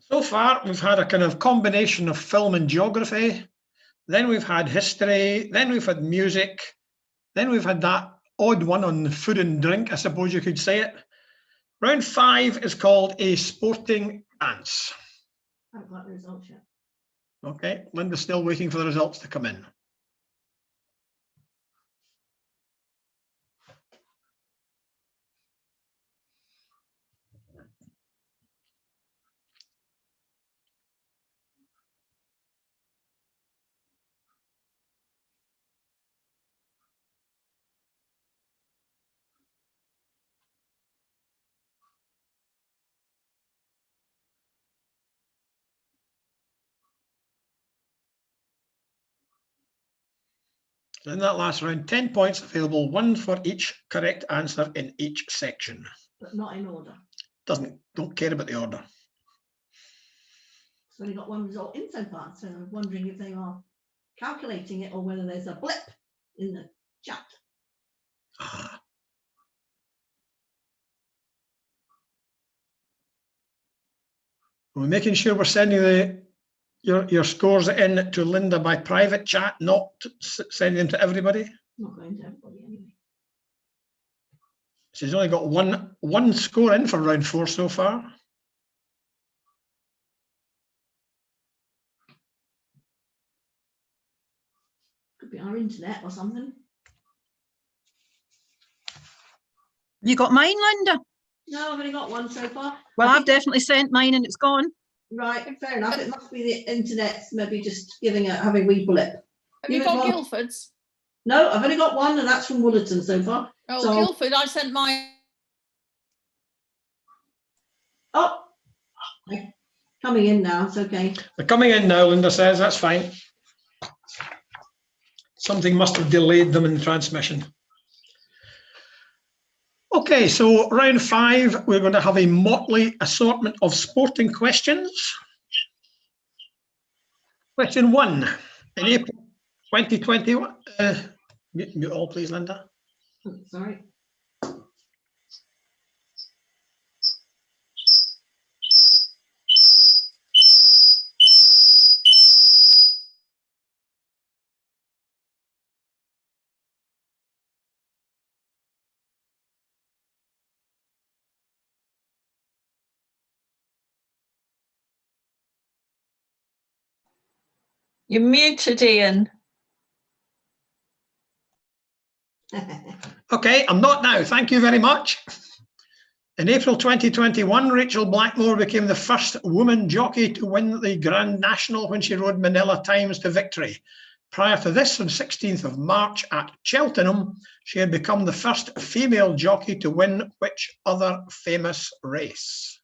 So far, we've had a kind of combination of film and geography. Then we've had history. Then we've had music. Then we've had that odd one on food and drink, I suppose you could say it. Round 5 is called a sporting dance. I haven't got the results yet. Okay, Linda's still waiting for the results to come in. In that last round, 10 points available, 1 for each correct answer in each section. But not in order. Don't care about the order. So only got one result in so far. So I'm wondering if they are calculating it or whether there's a blip in the chat. We're making sure we're sending your scores in to Linda by private chat, not sending them to everybody. Not going to everybody anyway. She's only got one score in for round 4 so far. Could be our internet or something. You got mine, Linda? No, I've only got one so far. Well, I've definitely sent mine and it's gone. Right, fair enough. It must be the internet, maybe just having a wee blip. Have you got Guildford's? No, I've only got one, and that's from Woolerton so far. Oh, so, Guildford, I sent mine. Oh, coming in now. It's okay. They're coming in now, Linda says. That's fine. Something must have delayed them in the transmission. Okay, so round 5, we're going to have a motley assortment of sporting questions. Question 1. In April 2021, mute all please, Linda. Sorry. You're muted, Ian. Okay, I'm not now. Thank you very much. In April 2021, Rachel Blackmore became the first woman jockey to win the Grand National when she rode Manila Times to victory. Prior to this, on 16th of March at Cheltenham, she had become the first female jockey to win which other famous race?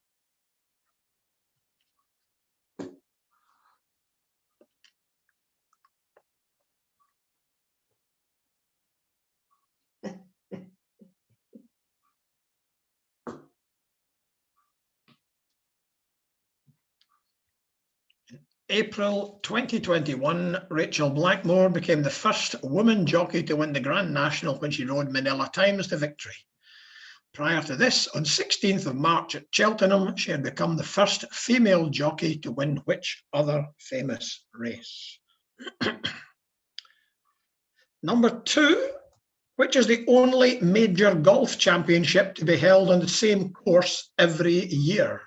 April 2021, Rachel Blackmore became the first woman jockey to win the Grand National when she rode Manila Times to victory. Prior to this, on 16th of March at Cheltenham, she had become the first female jockey to win which other famous race? Number 2, which is the only major golf championship to be held on the same course every year?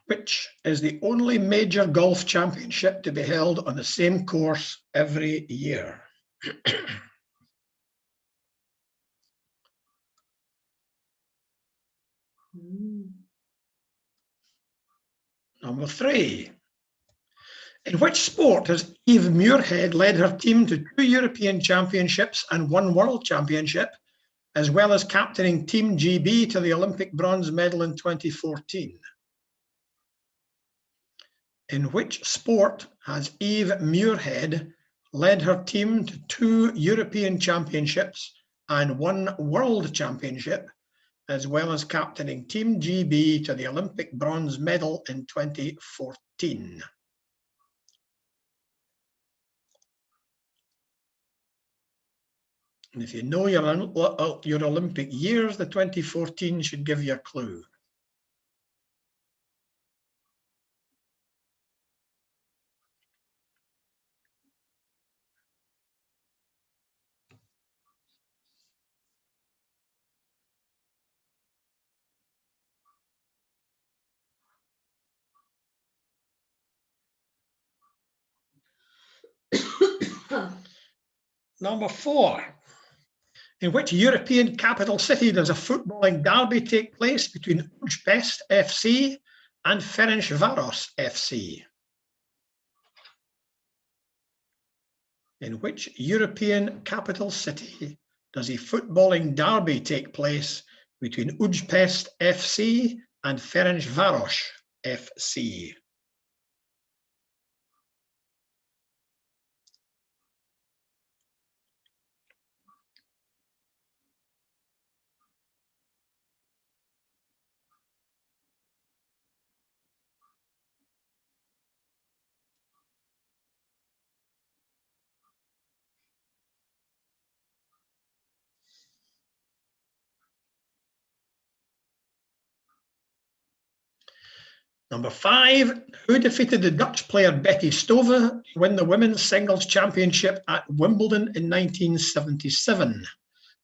Which is the only major golf championship to be held on the same course every year? Number 3. In which sport has Eve Muirhead led her team to 2 European Championships and 1 World Championship, as well as captaining Team GB to the Olympic bronze medal in 2014? In which sport has Eve Muirhead led her team to 2 European Championships and 1 World Championship, as well as captaining Team GB to the Olympic bronze medal in 2014? And if you know your Olympic years, the 2014 should give you a clue. Number 4. In which European capital city does a footballing derby take place between Budapest FC and Ferencváros FC? In which European capital city does a footballing derby take place between Budapest FC and Ferencváros FC? Number 5, who defeated the Dutch player Betty Stove to win the Women's Singles Championship at Wimbledon in 1977?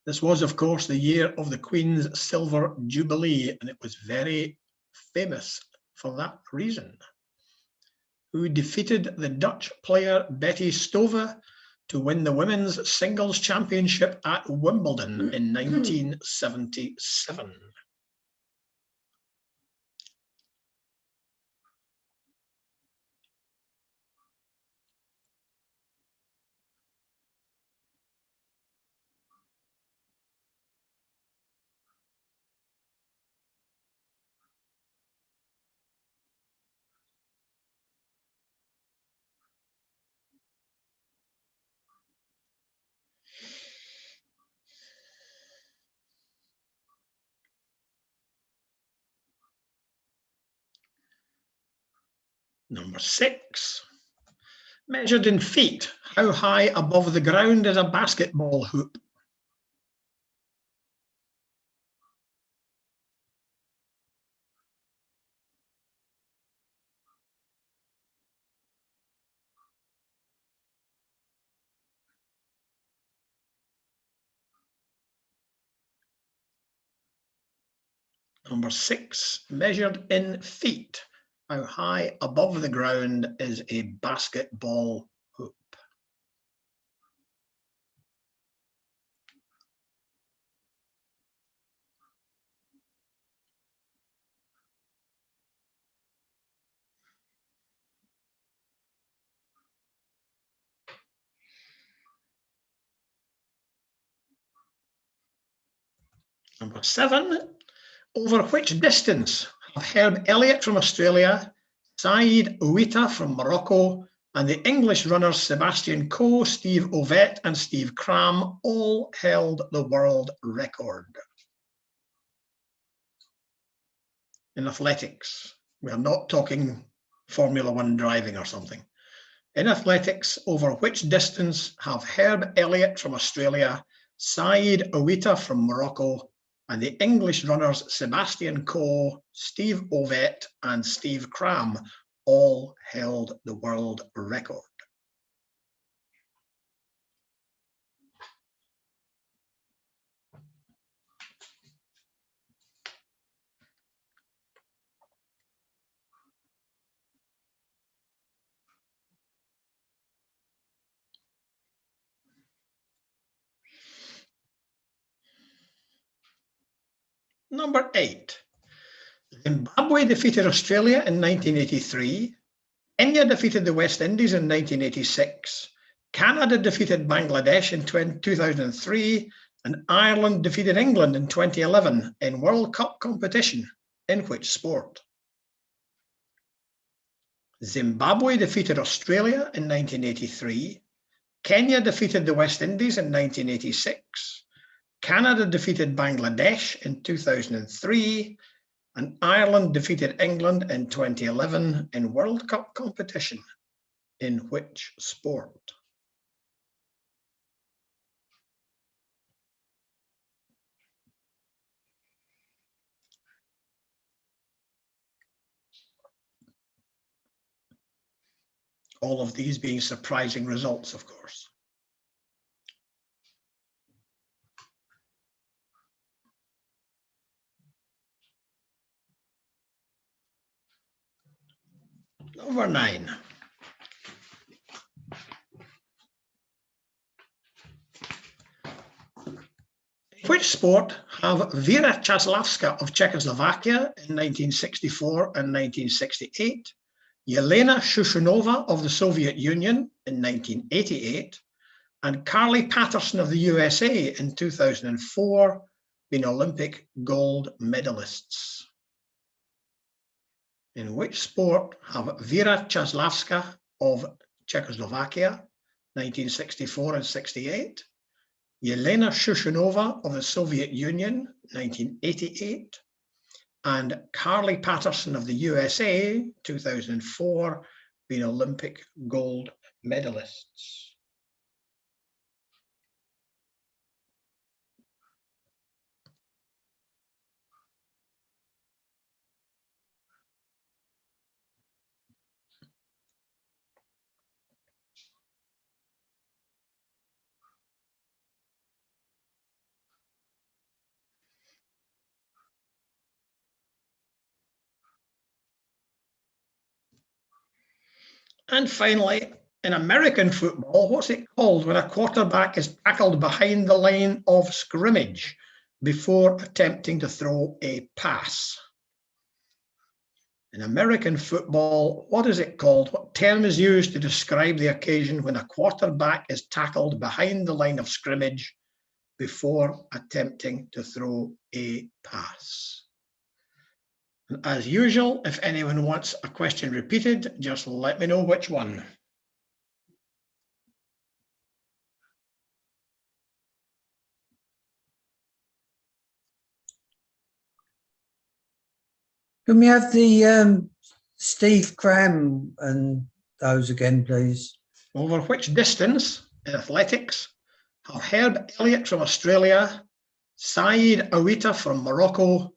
This was, of course, the year of the Queen's Silver Jubilee, and it was very famous for that reason. Who defeated the Dutch player Betty Stove to win the Women's Singles Championship at Wimbledon in 1977? Number 6, measured in feet, how high above the ground is a basketball hoop? Number 6, measured in feet. How high above the ground is a basketball hoop? Number 7, over which distance have Herb Elliott from Australia, Saeed Ouita from Morocco, and the English runners Sebastian Coe, Steve Ovett, and Steve Cram all held the world record? In athletics, we are not talking Formula One driving or something. In athletics, over which distance have Herb Elliott from Australia, Saeed Ouita from Morocco, and the English runners Sebastian Coe, Steve Ovett, and Steve Cram all held the world record? Number 8, Zimbabwe defeated Australia in 1983, Kenya defeated the West Indies in 1986, Canada defeated Bangladesh in 2003, and Ireland defeated England in 2011 in World Cup competition. In which sport? Zimbabwe defeated Australia in 1983, Kenya defeated the West Indies in 1986, Canada defeated Bangladesh in 2003, and Ireland defeated England in 2011 in World Cup competition. In which sport? All of these being surprising results, of course. Number 9. In which sport have Vera Časlavská of Czechoslovakia in 1964 and 1968, Yelena Shushanova of the Soviet Union in 1988, and Carly Patterson of the USA in 2004 been Olympic gold medalists? In which sport have Vera Časlavská of Czechoslovakia, 1964 and 68, Yelena Shushanova of the Soviet Union, 1988, and Carly Patterson of the USA, 2004, been Olympic gold medalists? And finally, in American football, what's it called when a quarterback is tackled behind the line of scrimmage before attempting to throw a pass? In American football, what is it called? What term is used to describe the occasion when a quarterback is tackled behind the line of scrimmage before attempting to throw a pass? And as usual, if anyone wants a question repeated, just let me know which one. Can we have the Steve Cram and those again, please? Over which distance in athletics have Herb Elliott from Australia, Saeed Ouita from Morocco,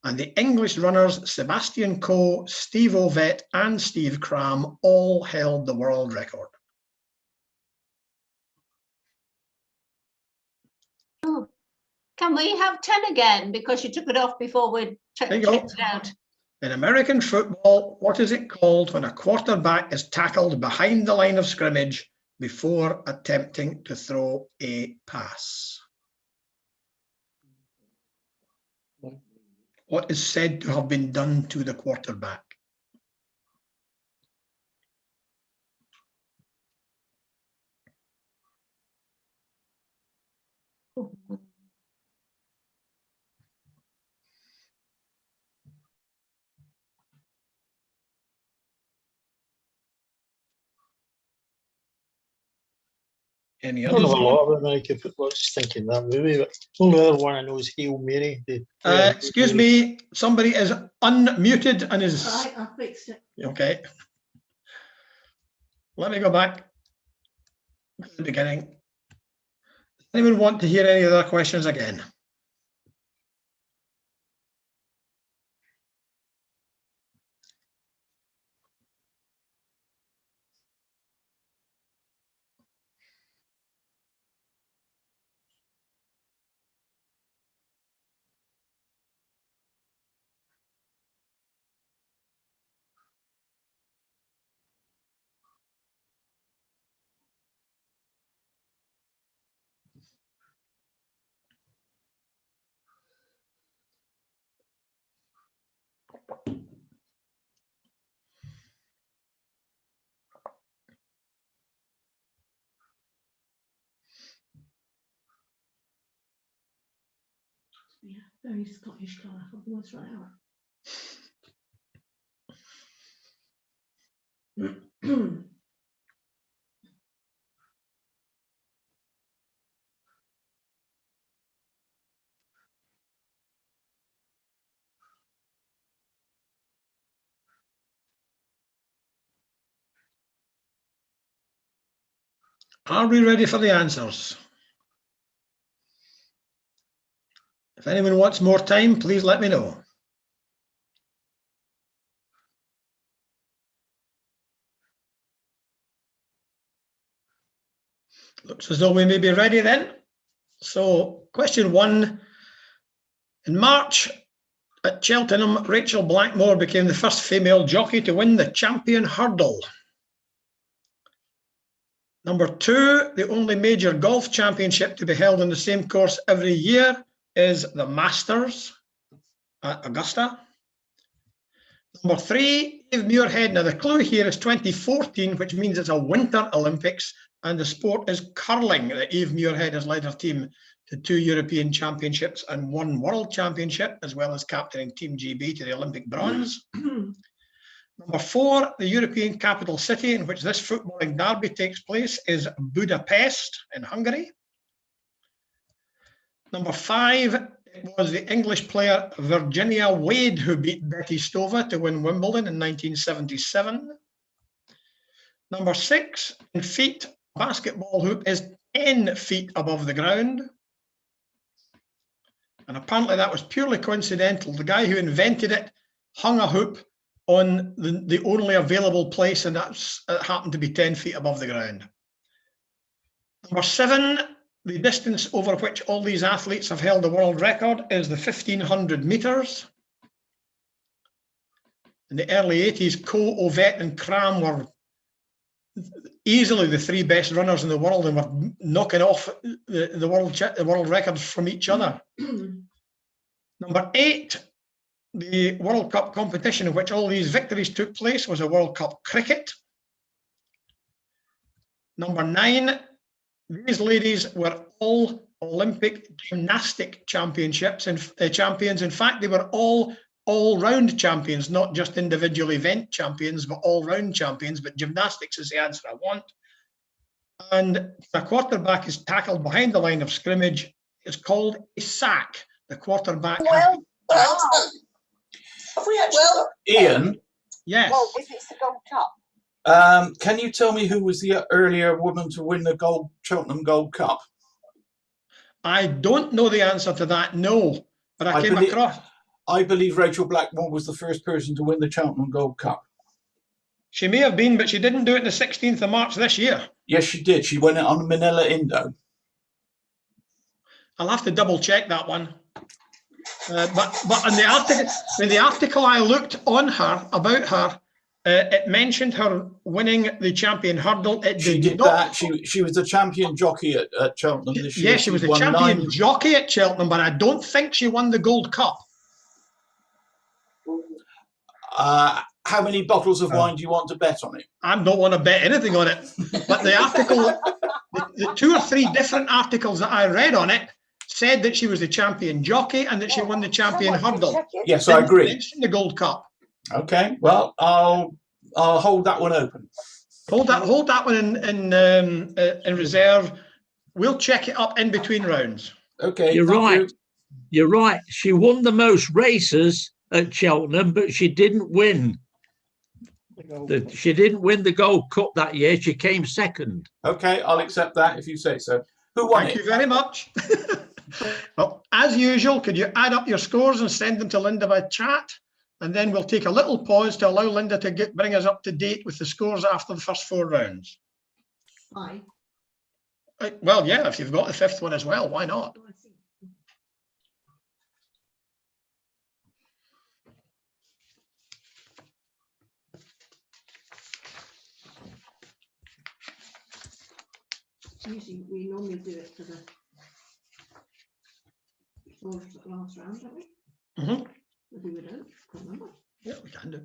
and the English runners Sebastian Coe, Steve Ovett, and Steve Cram all held the world record? Can we have 10 again? Because you took it off before we checked There you go. it out. In American football, what is it called when a quarterback is tackled behind the line of scrimmage before attempting to throw a pass? What is said to have been done to the quarterback? Any I don't others? know a lot about American football. Just thinking that movie, but the only other one I know is Hail Mary. Excuse me, somebody is unmuted and is Right, I fixed it. okay. Let me go back to the beginning. Anyone want to hear any other questions again? Yeah, very Scottish colour. I'll almost run out. Are we ready for the answers? If anyone wants more time, please let me know. Looks as though we may be ready then. So, question 1. In March at Cheltenham, Rachel Blackmore became the first female jockey to win the Champion Hurdle. Number 2, the only major golf championship to be held on the same course every year is the Masters at Augusta. Number 3, Eve Muirhead. Now the clue here is 2014, which means it's a Winter Olympics, and the sport is curling. Eve Muirhead has led her team to 2 European Championships and 1 World Championship, as well as captaining Team GB to the Olympic bronze. Number 4, the European capital city in which this footballing derby takes place is Budapest in Hungary. Number 5, it was the English player Virginia Wade who beat Betty Stova to win Wimbledon in 1977. Number 6, in feet, basketball hoop is 10 feet above the ground. And apparently that was purely coincidental. The guy who invented it hung a hoop on the only available place, and it happened to be 10 feet above the ground. Number 7, the distance over which all these athletes have held the world record is the 1500 meters. In the early 80s, Coe, Ovett and Cram were easily the 3 best runners in the world and were knocking off the world records from each other. Number 8, the World Cup competition in which all these victories took place was a World Cup cricket. Number 9, these ladies were all Olympic gymnastic champions. In fact, they were all-round champions, not just individual event champions, but all-round champions. But gymnastics is the answer I want. And a quarterback is tackled behind the line of scrimmage. It's called a sack. The quarterback. Ian, yes. Well, if it's the Gold Cup. Can you tell me who was the earlier woman to win the Cheltenham Gold Cup? I don't know the answer to that, no. But I believe Rachel Blackmore was the first person to win the Cheltenham Gold Cup. She may have been, but she didn't do it on the 16th of March this year. Yes, she did. She won it on Manila Indo. I'll have to double check that one. But in the article I looked on her, about her, it mentioned her winning the champion hurdle. It She did not. that. She was the champion jockey at Cheltenham this year. Yes, she was the won champion 9. jockey at Cheltenham, but I don't think she won the Gold Cup. How many bottles of wine do you want to bet on it? I don't want to bet anything on it. But the article, the 2 or 3 different articles that I read on it said that she was the champion jockey and that she won the champion hurdle. Yes, I agree. Mention the Gold Cup. Okay, well, I'll hold that one open. Hold that one in reserve. We'll check it up in between rounds. Okay, you're right. You're right. She won the most races at Cheltenham, but she didn't win. She didn't win the Gold Cup that year. She came second. Okay, I'll accept that if you say so. Who won it? Thank you very much. Well, as usual, could you add up your scores and send them to Linda by chat? And then we'll take a little pause to allow Linda to bring us up to date with the scores after the first 4 rounds. Aye. Well, yeah, if you've got the 5th one as well, why not? Usually we normally do it for the last round, don't we? Mm-hmm. Maybe we don't. Can't remember. Yeah, we can do.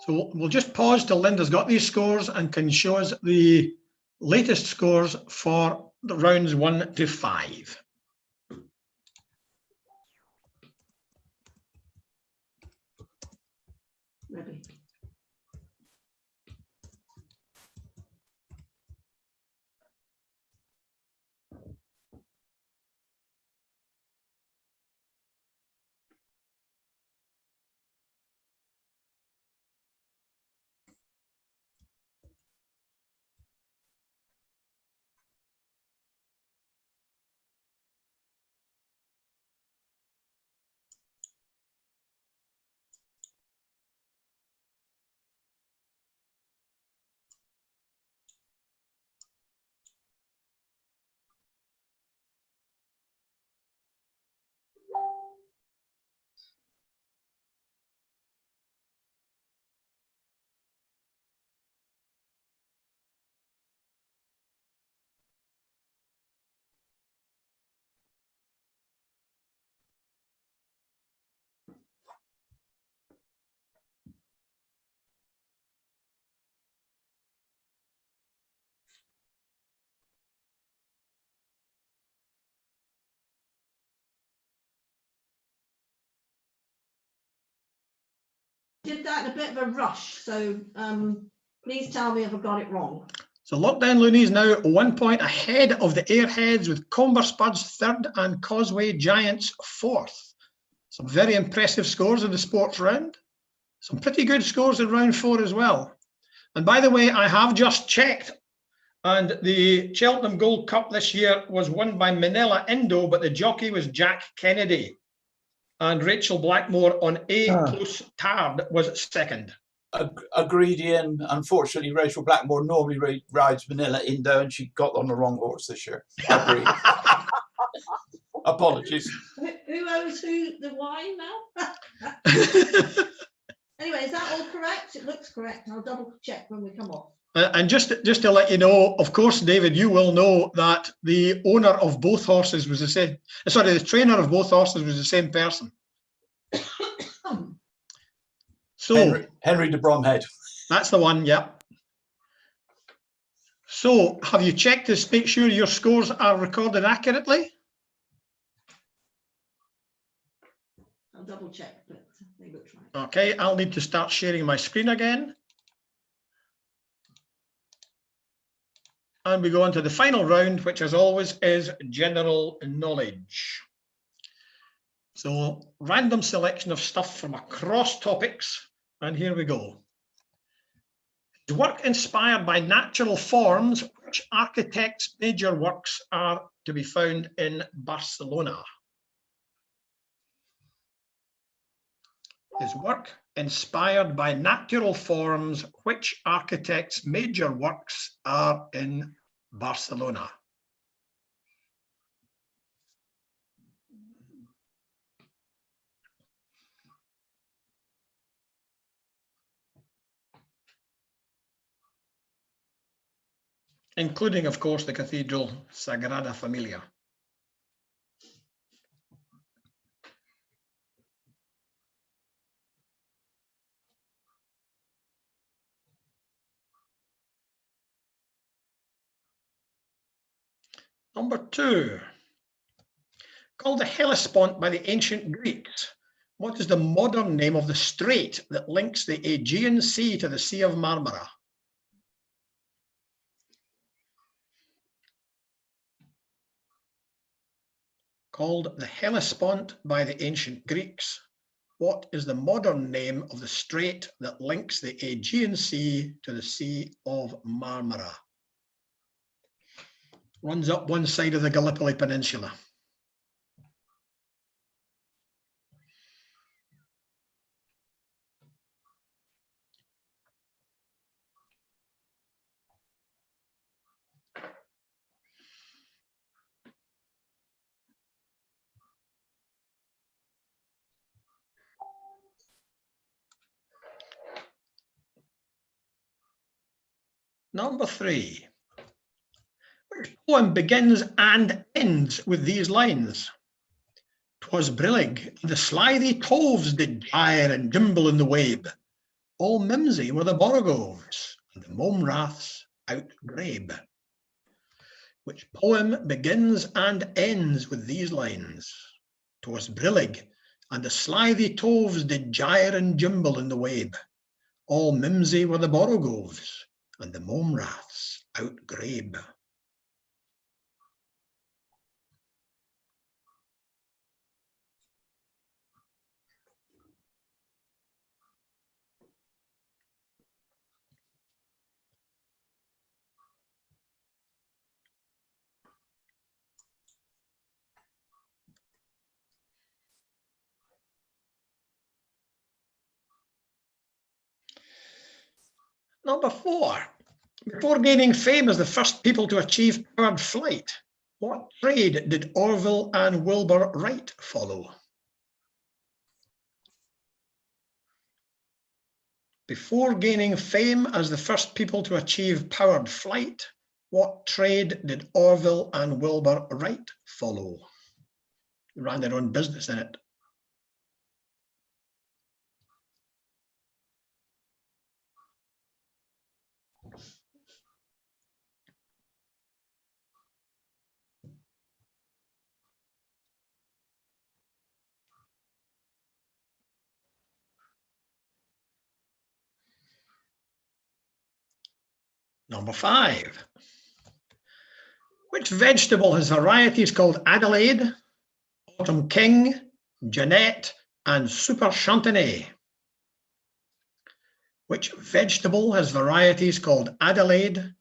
So we'll just pause till Linda's got these scores and can show us the latest scores for the rounds 1 to 5. Ready. Did that in a bit of a rush, so please tell me if I got it wrong. So Lockdown Looney is now 1 point ahead of the Airheads, with Comber Spuds 3rd and Causeway Giants 4th. Some very impressive scores in the sports round. Some pretty good scores in round 4 as well. And by the way, I have just checked, and the Cheltenham Gold Cup this year was won by Manila Indo, but the jockey was Jack Kennedy. And Rachel Blackmore on A Close Tard was 2nd. Agreed, Ian. Unfortunately, Rachel Blackmore normally rides Manila Indo, and she got on the wrong horse this year. Agreed. Apologies. Who owes who the wine now? Anyway, is that all correct? It looks correct. I'll double check when we come off. And just to let you know, of course, David, you will know that the owner of both horses was the same. Sorry, the trainer of both horses was the same person. So Henry de Bromhead. That's the one, yeah. So have you checked to make sure your scores are recorded accurately? I'll double check, but they look right. Okay, I'll need to start sharing my screen again. And we go on to the final round, which as always is general knowledge. So random selection of stuff from across topics. And here we go. His work inspired by natural forms, which architects' major works are to be found in Barcelona. His work inspired by natural forms, which architects' major works are in Barcelona. including, of course, the cathedral Sagrada Familia. Number 2, called the Hellespont by the ancient Greeks, what is the modern name of the strait that links the Aegean Sea to the Sea of Marmara? Called the Hellespont by the ancient Greeks, what is the modern name of the strait that links the Aegean Sea to the Sea of Marmara? Runs up one side of the Gallipoli Peninsula. Number 3. Which poem begins and ends with these lines? 'Twas brillig, the slithy toves did gyre and gimble in the wabe. All mimsy were the borogoves, and the mome raths outgrabe. Which poem begins and ends with these lines? 'Twas brillig, and the slithy toves did gyre and gimble in the wabe. All mimsy were the borogoves, and the mome raths outgrabe. Number 4. Before gaining fame as the first people to achieve powered flight, what trade did Orville and Wilbur Wright follow? Before gaining fame as the first people to achieve powered flight, what trade did Orville and Wilbur Wright follow? They ran their own business in it. Number 5. Which vegetable has varieties called Adelaide, Autumn King, Jeanette, and Super Chantenay? Which vegetable has varieties called Adelaide,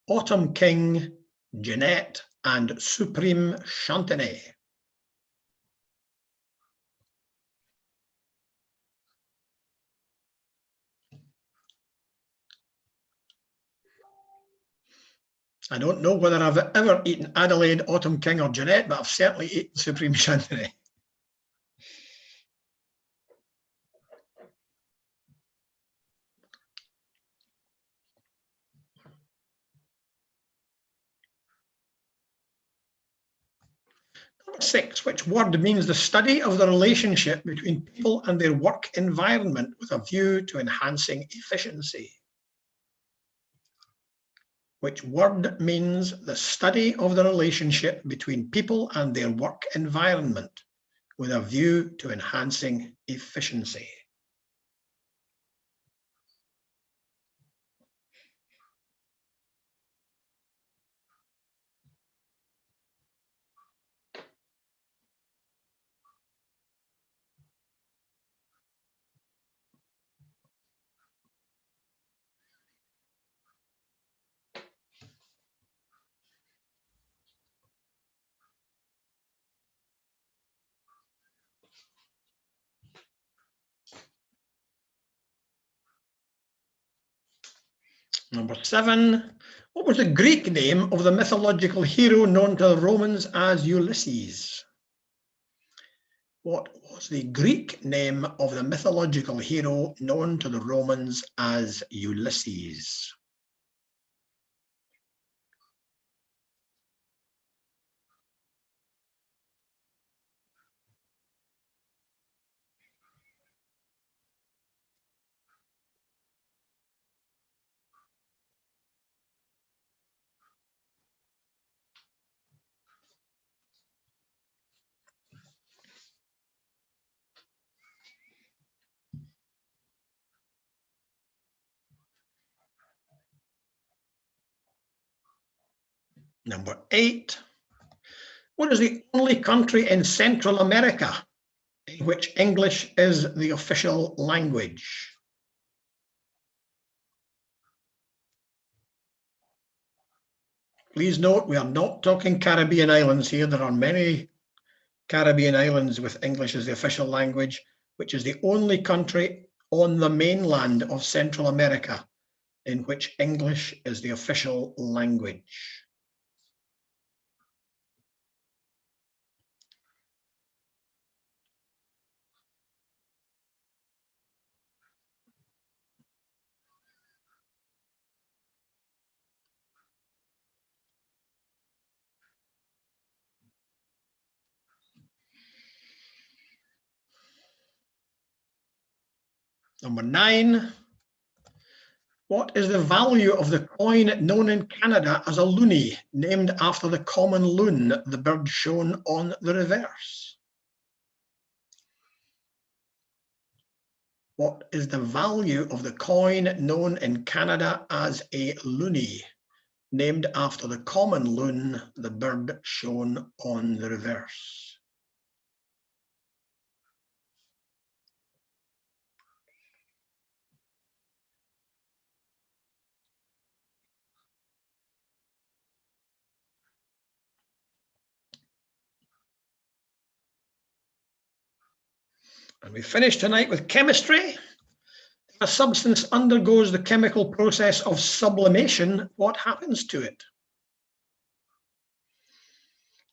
Autumn King, Jeanette, and Supreme Chantenay? I don't know whether I've ever eaten Adelaide, Autumn King, or Jeanette, but I've certainly eaten Supreme Chantenay. Number 6, which word means the study of the relationship between people and their work environment with a view to enhancing efficiency? Which word means the study of the relationship between people and their work environment with a view to enhancing efficiency? Number 7, what was the Greek name of the mythological hero known to the Romans as Ulysses? What was the Greek name of the mythological hero known to the Romans as Ulysses? Number 8. What is the only country in Central America in which English is the official language? Please note, we are not talking Caribbean islands here. There are many Caribbean islands with English as the official language, which is the only country on the mainland of Central America in which English is the official language. Number 9. What is the value of the coin known in Canada as a loonie, named after the common loon, the bird shown on the reverse? What is the value of the coin known in Canada as a loonie, named after the common loon, the bird shown on the reverse? And we finish tonight with chemistry. If a substance undergoes the chemical process of sublimation, what happens to it?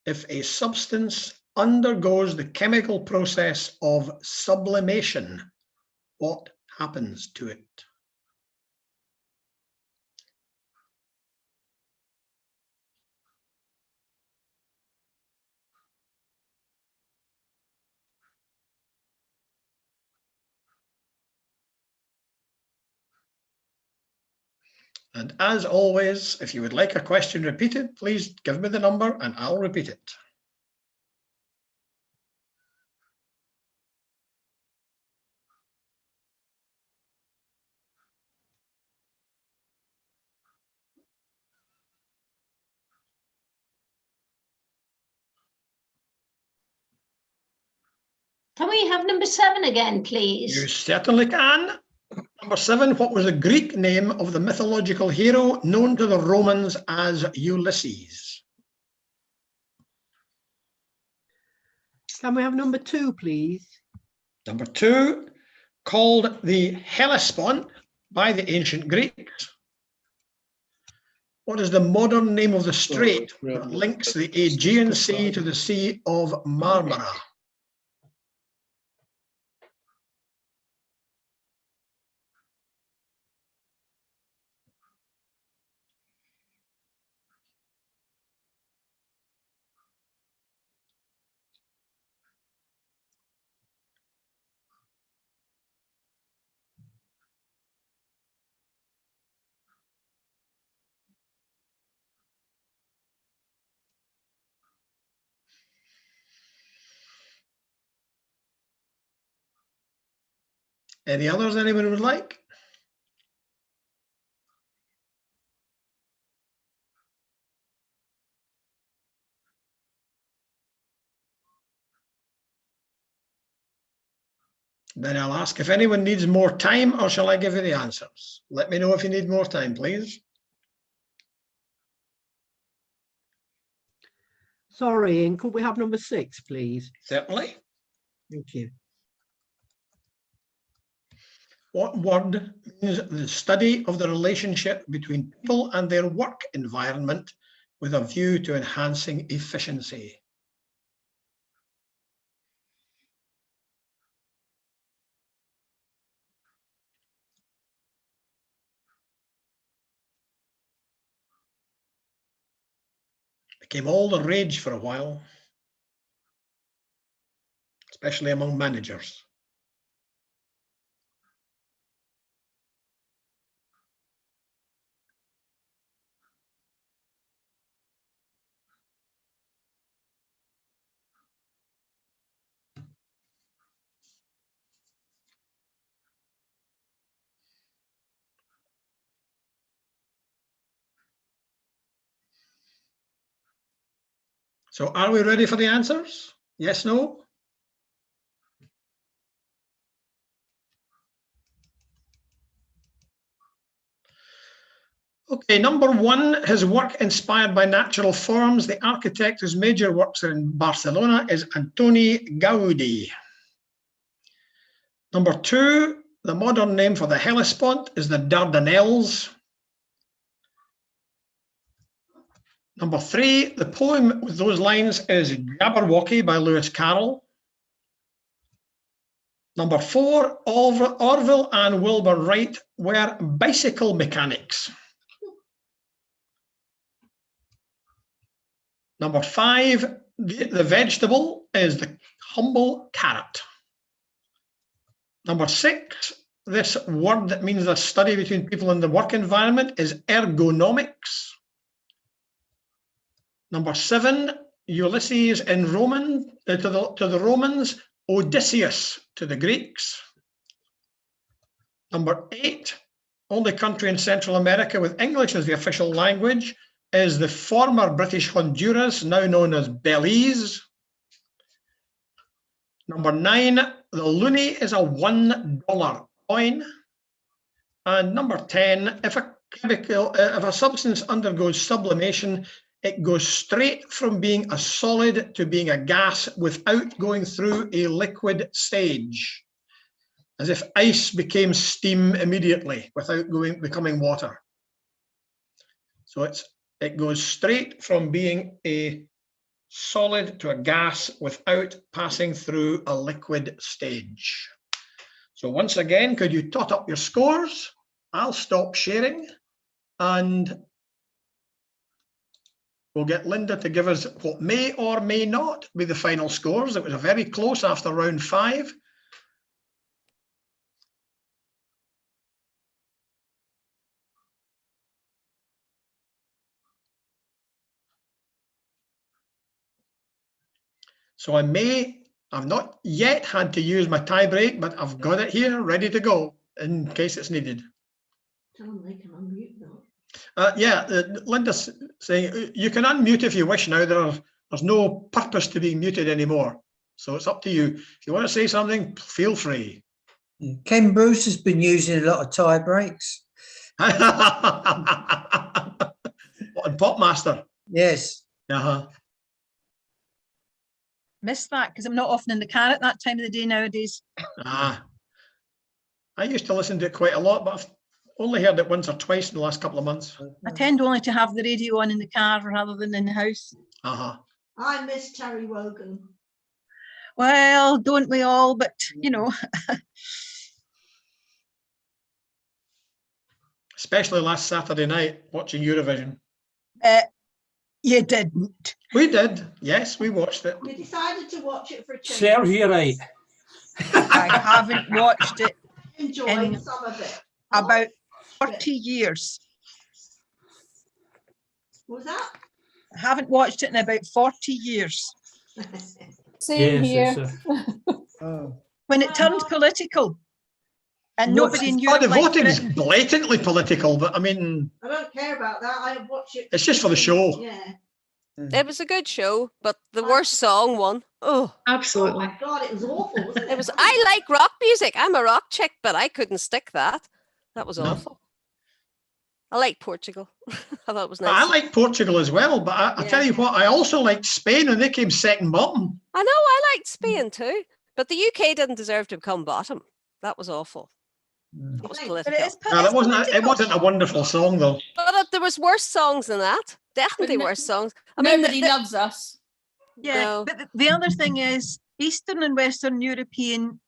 If a substance undergoes the chemical process of sublimation, what happens to it? And as always, if you would like a question repeated, please give me the number and I'll repeat it. Can we have number 7 again, You please? certainly can. Number 7, what was the Greek name of the mythological hero known to the Romans as Ulysses? Can we have number 2, please? Number 2, called the Hellespont by the ancient Greeks. What is the modern name of the strait that links the Aegean Sea to the Sea of Marmara? Any others anyone would like? Then I'll ask if anyone needs more time, or shall I give you the answers? Let me know if you need more time, please. Sorry, Ian, could we have number 6, please? Certainly. Thank you. What word means the study of the relationship between people and their work environment with a view to enhancing efficiency? Became all the rage for a while, especially among managers. So are we ready for the answers? Yes, no? Okay, number 1, his work inspired by natural forms. The architect whose major works are in Barcelona is Antoni Gaudí. Number 2, the modern name for the Hellespont is the Dardanelles. Number 3, the poem with those lines is Jabberwocky by Lewis Carroll. Number 4, Orville and Wilbur Wright were bicycle mechanics. Number 5, the vegetable is the humble carrot. Number 6, this word that means a study between people in the work environment is ergonomics. Number 7, Ulysses in Roman to the Romans, Odysseus to the Greeks. Number 8, only country in Central America with English as the official language is the former British Honduras, now known as Belize. Number 9, the loonie is a $1 coin. And number 10, if a substance undergoes sublimation, it goes straight from being a solid to being a gas without going through a liquid stage, as if ice became steam immediately without becoming water. So it goes straight from being a solid to a gas without passing through a liquid stage. So once again, could you tot up your scores? I'll stop sharing and we'll get Linda to give us what may or may not be the final scores. It was a very close after round 5. So I've not yet had to use my tie break, but I've got it here ready to go in case it's needed. Tell them they can unmute them. Yeah, Linda's saying you can unmute if you wish now. There's no purpose to being muted anymore. So it's up to you. If you want to say something, feel free. Ken Bruce has been using a lot of tie breaks. What, in Popmaster? Yes. Uh-huh. Missed that because I'm not often in the car at that time of the day nowadays. I used to listen to it quite a lot, but I've only heard it once or twice in the last couple of months. I tend only to have the radio on in the car rather than in the house. Uh-huh. I miss Terry Wogan. Well, don't we all? But, you know. Especially last Saturday night watching Eurovision. You didn't. We did. Yes, we watched it. We decided to watch it for a change. Serves you right. I haven't watched it Enjoyed some of it. about 40 years. What was that? I haven't watched it in about 40 years. Same Yes, here. When it turned political and nobody in Europe The liked voting's Britain. blatantly political, but I mean, I don't care about that. I watch it. it's just for the show. Yeah. It was a good show, but the worst song won. Oh, absolutely. Oh my God, it was awful, wasn't it? It was. I like rock music. I'm a rock chick, but I couldn't stick that. That was awful. I like Portugal. I thought it was nice. I like Portugal as well, but I tell you what, I also liked Spain when they came second bottom. I know. I liked Spain too, but the UK didn't deserve to come bottom. That was awful. That was political. It wasn't a wonderful song though. But there was worse songs than that. Definitely worse songs. I mean, Nobody loves us. Yeah, No. but the other thing is Eastern and Western European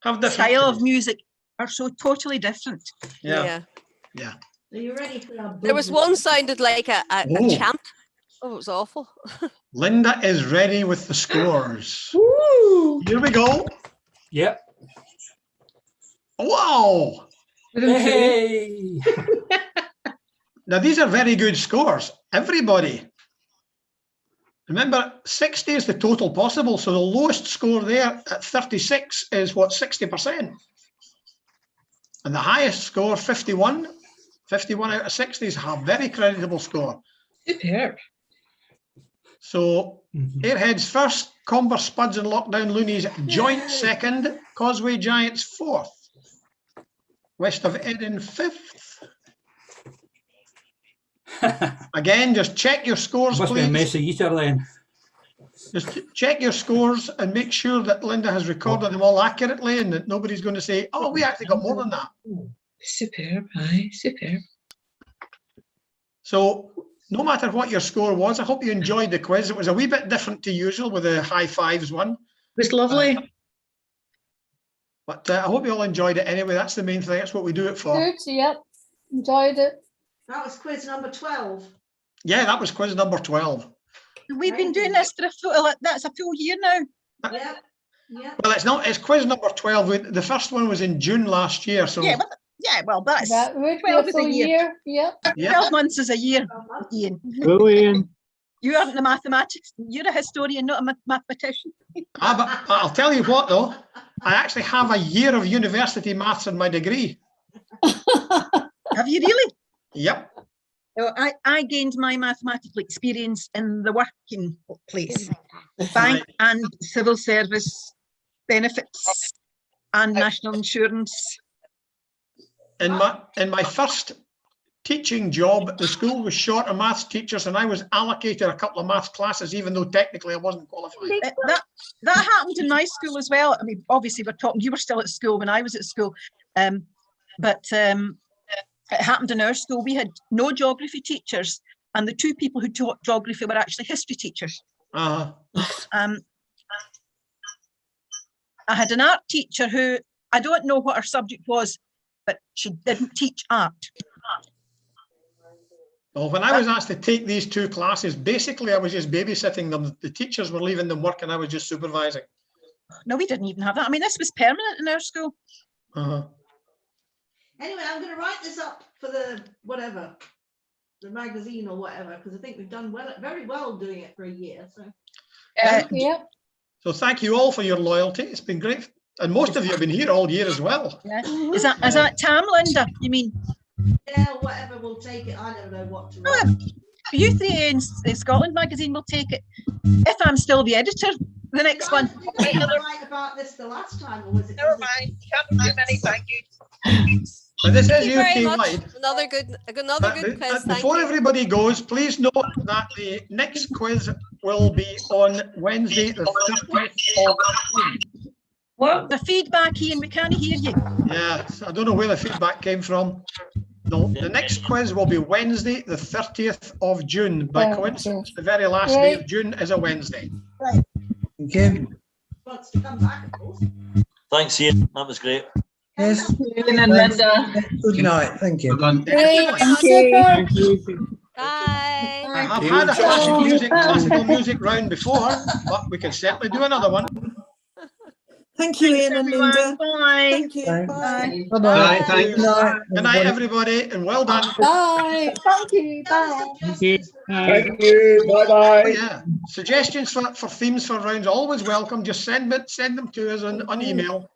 Have different style of tastes. music are so totally different. Yeah. Are you ready for our There was one sounded like a Oh. chant. Oh, it was awful. Linda is ready with the scores. Here we go. Yep. Wow. Hey. Now, these are very good scores. Everybody. Remember, 60 is the total possible. So the lowest score there at 36 is what, 60%. And the highest score, 51. 51 out of 60 is a very creditable score. Superb. So Airheads first, Comber Spuds and Lockdown Loonies joint second, Causeway Giants fourth, West of Erin fifth. Again, just check your scores, Must be a please. messy eater then. Just check your scores and make sure that Linda has recorded them all accurately and that nobody's going to say, oh, we actually got more than that. Superb, aye, superb. So no matter what your score was, I hope you enjoyed the quiz. It was a wee bit different to usual with the high fives one. It was lovely. But I hope you all enjoyed it anyway. That's the main thing. That's what we do it for. Good, yep. Enjoyed it. That was quiz number 12. Yeah, that was quiz number 12. We've been doing this for that's a full year now. Yeah. Yeah. Well, it's not. It's quiz number 12. The first one was in June last year. So Well, that's That would be 12 a is a full year. year. Yep. 12 months is a year, Ian. Ian. You aren't a mathematics. You're a historian, not a mathematician. but I'll tell you what, though. I actually have a year of university maths in my degree. Have you really? Yep. So I gained my mathematical experience in the working place, bank and civil service benefits and national insurance. In my first teaching job, the school was short of maths teachers, and I was allocated a couple of maths classes, even though technically I wasn't qualified. That happened in my school as well. I mean, obviously we're talking, you were still at school when I was at school, but it happened in our school. We had no geography teachers, and the two people who taught geography were actually history teachers. I had an art teacher who, I don't know what her subject was, but she didn't teach art. Well, when I was asked to take these two classes, basically I was just babysitting them. The teachers were leaving them work and I was just supervising. No, we didn't even have that. I mean, this was permanent in our school. Anyway, I'm going to write this up for the whatever, the magazine or whatever, because I think we've done very well doing it for a year. So. Yeah. So thank you all for your loyalty. It's been great. And most of you have been here all year as well. Yeah. Is that Tam, Linda? You mean? Yeah, whatever, we'll take it. I never know what to write. You three in Scotland magazine will take it. If I'm still the editor, the next one. Did you write about this the last time, or was it? Never mind. Can't do many, thank you. But this Thank is you very much. UK-wide. Another good quiz. Thank Before you. everybody goes, please note that the next quiz will be on Wednesday, the 30th of June. What? The feedback, Ian, we can't hear you. Yeah, I don't know where the feedback came from. No, the next quiz will be Wednesday, the 30th of June. By coincidence, the very last day of June is a Wednesday. Right. Thank you. Wants to come back, of course. Thanks, Ian. That was great. Yes. Ian and Linda. Good night. Thank you. Great. Thank you. Bye. I have had a classical music round before, but we can certainly do another one. Thank you, Ian and Linda. Bye. Thank you. Thanks. Bye. Bye-bye. Thanks. Good night. Good night, everybody, and well done. Bye. Thank you. Bye. Thank you. Bye-bye. Oh, yeah. Suggestions for themes for rounds always welcome. Just send them to us on email.